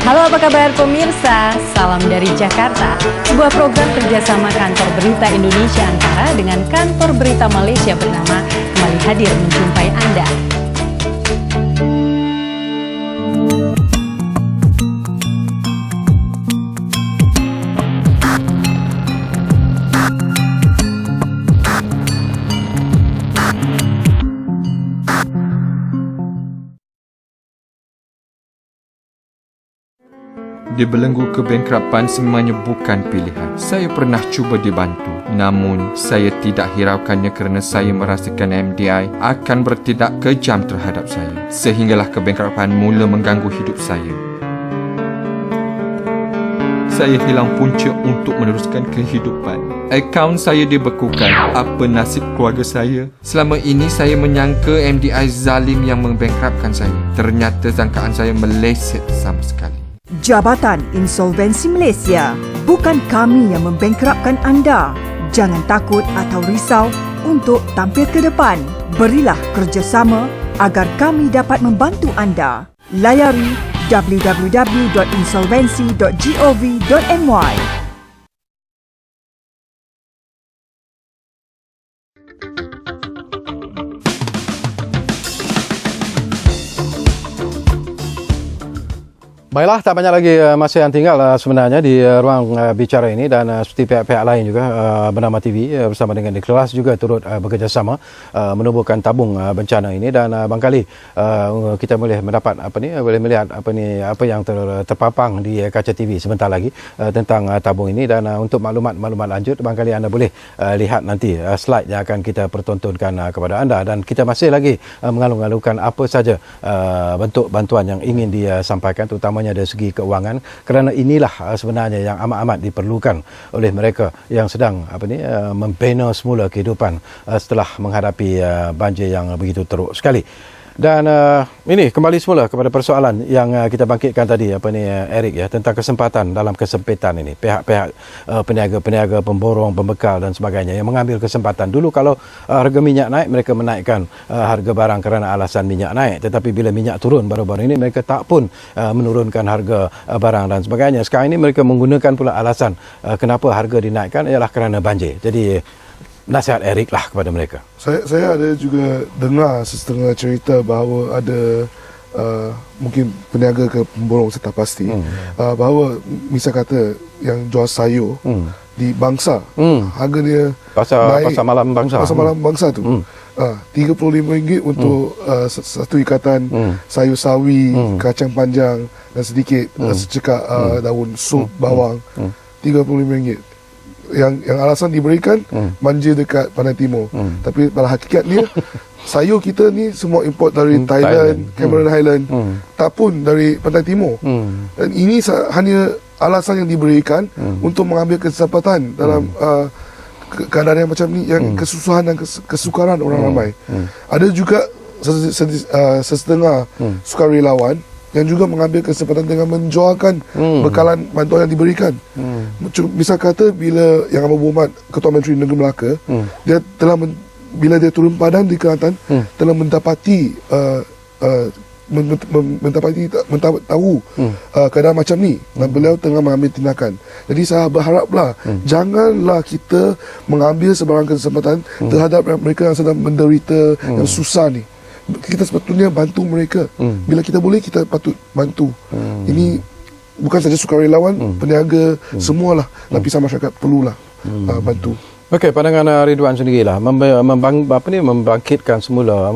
Halo, apa kabar pemirsa? Salam dari Jakarta. Sebuah program kerjasama Kantor Berita Indonesia Antara dengan Kantor Berita Malaysia bernama kembali hadir menjumpai Anda. Dibelenggu kebankrapan semuanya bukan pilihan. Saya pernah cuba dibantu, namun saya tidak hiraukannya kerana saya merasakan MDI akan bertindak kejam terhadap saya, sehinggalah kebankrapan mula mengganggu hidup saya. Saya hilang punca untuk meneruskan kehidupan. Akaun saya dibekukan. Apa nasib keluarga saya? Selama ini saya menyangka MDI zalim yang membangkrapkan saya. Ternyata sangkaan saya meleset sama sekali. Jabatan Insolvensi Malaysia, bukan kami yang membangkrapkan anda. Jangan takut atau risau untuk tampil ke depan. Berilah kerjasama agar kami dapat membantu anda. Layari www.insolvensi.gov.my. Baiklah, tak banyak lagi masa yang tinggal sebenarnya di ruang bicara ini, dan seperti pihak-pihak lain juga Bernama TV bersama dengan Ikhlas juga turut bekerjasama menubuhkan tabung bencana ini, dan barangkali kita boleh mendapat boleh melihat apa yang terpapang di kaca TV sebentar lagi tentang tabung ini, dan untuk maklumat lanjut barangkali anda boleh lihat nanti slide yang akan kita pertontonkan kepada anda, dan kita masih lagi mengalung-alungkan apa saja bentuk bantuan yang ingin disampaikan, terutamanya dari segi keuangan, kerana inilah sebenarnya yang amat-amat diperlukan oleh mereka yang sedang membina semula kehidupan setelah menghadapi banjir yang begitu teruk sekali. Dan ini kembali semula kepada persoalan yang kita bangkitkan tadi Eric ya, tentang kesempatan dalam kesempitan ini. Pihak-pihak peniaga-peniaga, pemborong, pembekal dan sebagainya yang mengambil kesempatan. Dulu kalau harga minyak naik, mereka menaikkan harga barang kerana alasan minyak naik. Tetapi bila minyak turun baru-baru ini, mereka tak pun menurunkan harga barang dan sebagainya. Sekarang ini mereka menggunakan pula alasan kenapa harga dinaikkan ialah kerana banjir. Jadi nasihat Eric lah kepada mereka. Saya ada juga dengar setengah cerita bahawa ada mungkin peniaga ke pemborong serta pasti bahawa misal kata yang jual sayur di Bangsa, harga dia pasar malam Bangsa tu RM35 untuk satu ikatan sayur sawi, kacang panjang dan sedikit secekak daun sup bawang, RM35. Yang alasan diberikan banjir dekat Pantai Timur, tapi pada hakikatnya sayur kita ni semua import dari Thailand, Cameron Highland, tak pun dari Pantai Timur. Dan ini hanya alasan yang diberikan untuk mengambil kesempatan dalam keadaan yang macam ni, yang kesusahan dan kesukaran orang ramai. Ada juga setengah sukarelawan yang juga mengambil kesempatan dengan menjualkan bekalan bantuan yang diberikan. Misal kata, bila Yang Amat Berhormat Ketua Menteri Negeri Melaka, dia telah bila dia turun padang di Kelantan, telah mendapati tahu keadaan macam ni, dan beliau tengah mengambil tindakan. Jadi saya berharaplah janganlah kita mengambil sebarang kesempatan terhadap mereka yang sedang menderita, yang susah ni. Kita sepatutnya bantu mereka. Bila kita boleh, kita patut bantu. Ini bukan saja sukarelawan, peniaga, semualah lapisan masyarakat perlulah bantu. Okey, pandangan Ridwan sendirilah membangkitkan semula,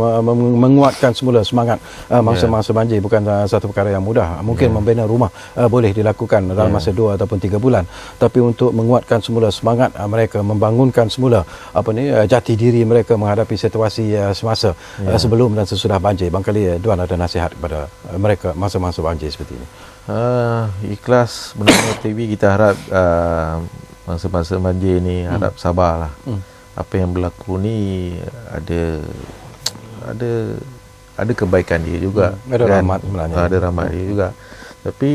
menguatkan semula semangat mangsa-mangsa banjir bukan satu perkara yang mudah. Mungkin membina rumah boleh dilakukan dalam masa 2 ataupun 3 bulan, tapi untuk menguatkan semula semangat mereka, membangunkan semula jati diri mereka menghadapi situasi semasa sebelum dan sesudah banjir. Barangkali Duan ada nasihat kepada mereka masa-masa banjir seperti ini. Ikhlas Bernama TV, kita harap masa-masa banjir ni harap sabarlah. Apa yang berlaku ni ada kebaikan dia juga, ada rahmat sebenarnya. Ada rahmat dia juga. Tapi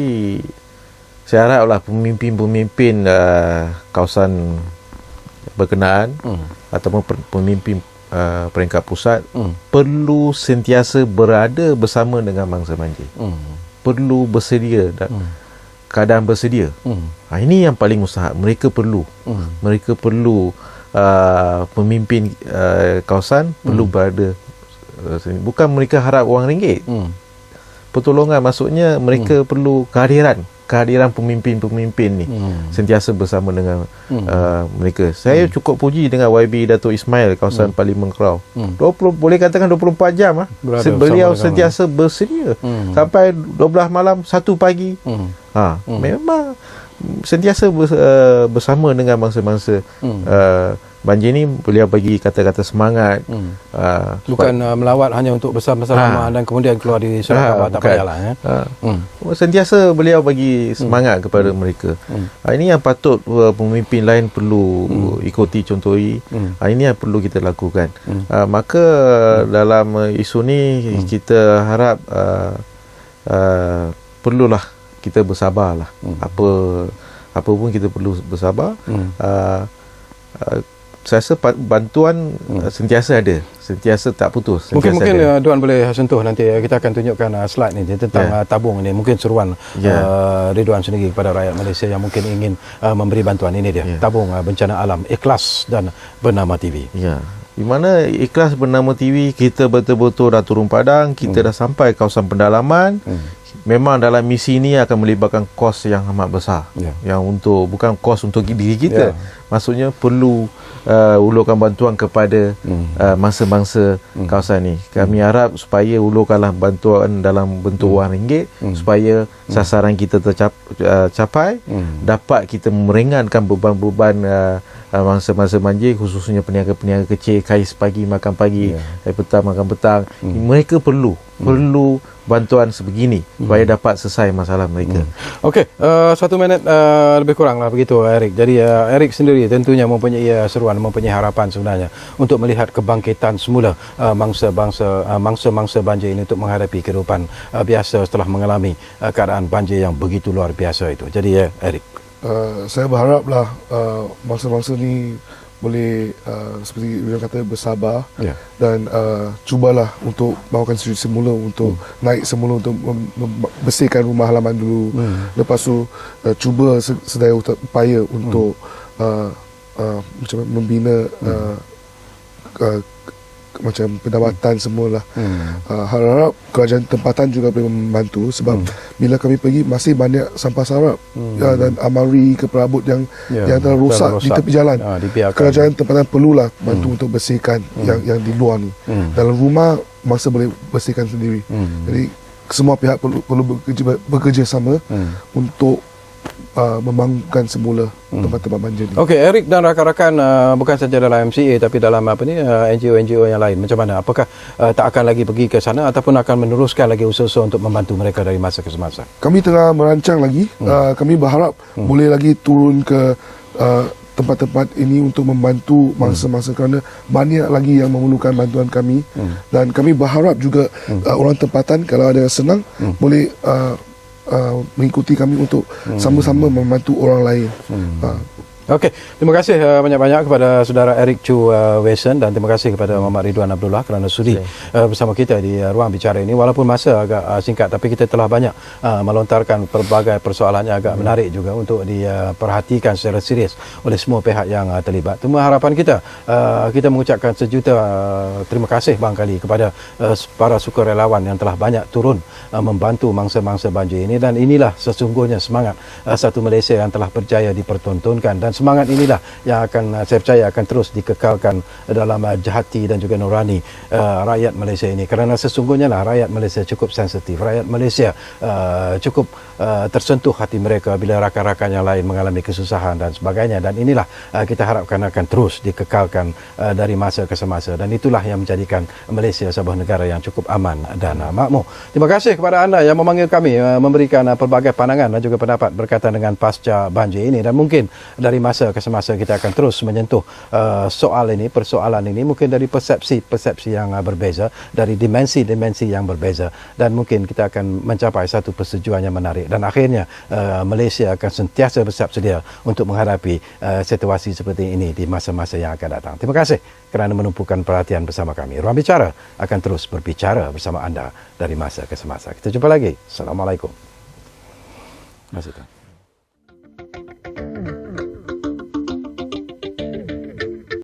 saya haraplah pemimpin-pemimpin kawasan berkenaan ataupun pemimpin peringkat pusat perlu sentiasa berada bersama dengan mangsa banjir. Perlu bersedia dan keadaan bersedia. Ini yang paling mustahak. Mereka perlu pemimpin kawasan perlu berada. Bukan mereka harap wang ringgit. Pertolongan, maksudnya mereka perlu kehadiran pemimpin-pemimpin ni sentiasa bersama dengan mereka. Saya cukup puji dengan YB Dato' Ismail kawasan Parlimen Kerau. Boleh katakan 24 jam beliau sentiasa bersedia sampai 12 malam, 1 pagi. Memang sentiasa bersama dengan mangsa-mangsa banjir ni. Beliau bagi kata-kata semangat, bukan melawat hanya untuk bersama-sama dan kemudian keluar di surat khabar, tak payahlah. Sentiasa beliau bagi semangat kepada mereka. Ini yang patut pemimpin lain perlu ikuti, contohi. Ini yang perlu kita lakukan. Maka dalam isu ni kita harap perlulah kita bersabarlah. Apa pun kita perlu bersabar. Saya rasa bantuan sentiasa ada, sentiasa tak putus. Mungkin Duan boleh sentuh nanti, kita akan tunjukkan slide ni tentang tabung ini. Mungkin seruan Ridwan sendiri kepada rakyat Malaysia yang mungkin ingin memberi bantuan. Ini dia, tabung bencana alam Ikhlas dan Bernama TV. Di mana Ikhlas Bernama TV, kita betul-betul dah turun padang, kita dah sampai kawasan pendalaman. Memang dalam misi ini akan melibatkan kos yang amat besar. Yang bukan kos untuk diri kita. Maksudnya perlu ulurkan bantuan kepada mangsa-mangsa kawasan ni. Kami harap supaya ulurkanlah bantuan dalam bentuk wang ringgit supaya sasaran kita tercapai, dapat kita meringankan beban-beban mangsa-mangsa banjir, khususnya peniaga-peniaga kecil, kais pagi makan pagi, petang makan petang. Mereka perlu bantuan sebegini supaya dapat selesai masalah mereka. Okey, 1 minit lebih kurang lah begitu, Eric. Jadi Eric sendiri tentunya mempunyai seruan, mempunyai harapan sebenarnya untuk melihat kebangkitan semula mangsa-mangsa banjir ini untuk menghadapi kehidupan biasa setelah mengalami keadaan banjir yang begitu luar biasa itu. Jadi Eric, saya berharaplah mangsa-mangsa ni boleh seperti William kata bersabar dan cubalah untuk bawakan sendiri semula, untuk naik semula, untuk bersihkan rumah halaman dulu. Lepas tu cuba sedaya upaya untuk macam membina macam pendapatan semualah. Harap kerajaan tempatan juga boleh membantu, sebab bila kami pergi masih banyak sampah sarap dan amari ke perabot yang telah rosak di tepi jalan. Kerajaan tempatan perlulah bantu untuk bersihkan yang di luar ni. Dalam rumah mangsa boleh bersihkan sendiri. Jadi semua pihak perlu bekerja sama untuk membangunkan semula tempat-tempat banjir ni. Okey, Eric dan rakan-rakan bukan saja dalam MCA tapi dalam NGO-NGO yang lain, macam mana? Apakah tak akan lagi pergi ke sana ataupun akan meneruskan lagi usaha untuk membantu mereka dari masa ke semasa? Kami tengah merancang lagi. Kami berharap boleh lagi turun ke tempat-tempat ini untuk membantu mangsa-mangsa kerana banyak lagi yang memerlukan bantuan kami. Dan kami berharap juga orang tempatan kalau ada yang senang boleh mengikuti kami untuk sama-sama membantu orang lain. Okey, terima kasih banyak-banyak kepada saudara Eric Chu Wesen dan terima kasih kepada Muhammad Ridwan Abdullah kerana sudi bersama kita di ruang bicara ini. Walaupun masa agak singkat tapi kita telah banyak melontarkan pelbagai persoalan yang agak menarik juga untuk diperhatikan secara serius oleh semua pihak yang terlibat. Cuma harapan kita, kita mengucapkan sejuta terima kasih barangkali kepada para sukarelawan yang telah banyak turun membantu mangsa-mangsa banjir ini, dan inilah sesungguhnya semangat satu Malaysia yang telah berjaya dipertontonkan, dan semangat inilah yang akan, saya percaya, akan terus dikekalkan dalam hati dan juga nurani rakyat Malaysia ini, kerana sesungguhnya lah rakyat Malaysia cukup sensitif, rakyat Malaysia cukup tersentuh hati mereka bila rakan-rakan yang lain mengalami kesusahan dan sebagainya, dan inilah kita harapkan akan terus dikekalkan dari masa ke semasa, dan itulah yang menjadikan Malaysia sebuah negara yang cukup aman dan makmur. Terima kasih kepada anda yang memanggil kami memberikan pelbagai pandangan dan juga pendapat berkaitan dengan pasca banjir ini, dan mungkin dari masa ke semasa kita akan terus menyentuh persoalan ini mungkin dari persepsi yang berbeza, dari dimensi yang berbeza, dan mungkin kita akan mencapai satu persetujuan yang menarik, dan akhirnya Malaysia akan sentiasa bersiap sedia untuk menghadapi situasi seperti ini di masa-masa yang akan datang. Terima kasih kerana menumpukan perhatian bersama kami. Ruang Bicara akan terus berbicara bersama anda dari masa ke semasa. Kita jumpa lagi. Assalamualaikum. Terima kasih.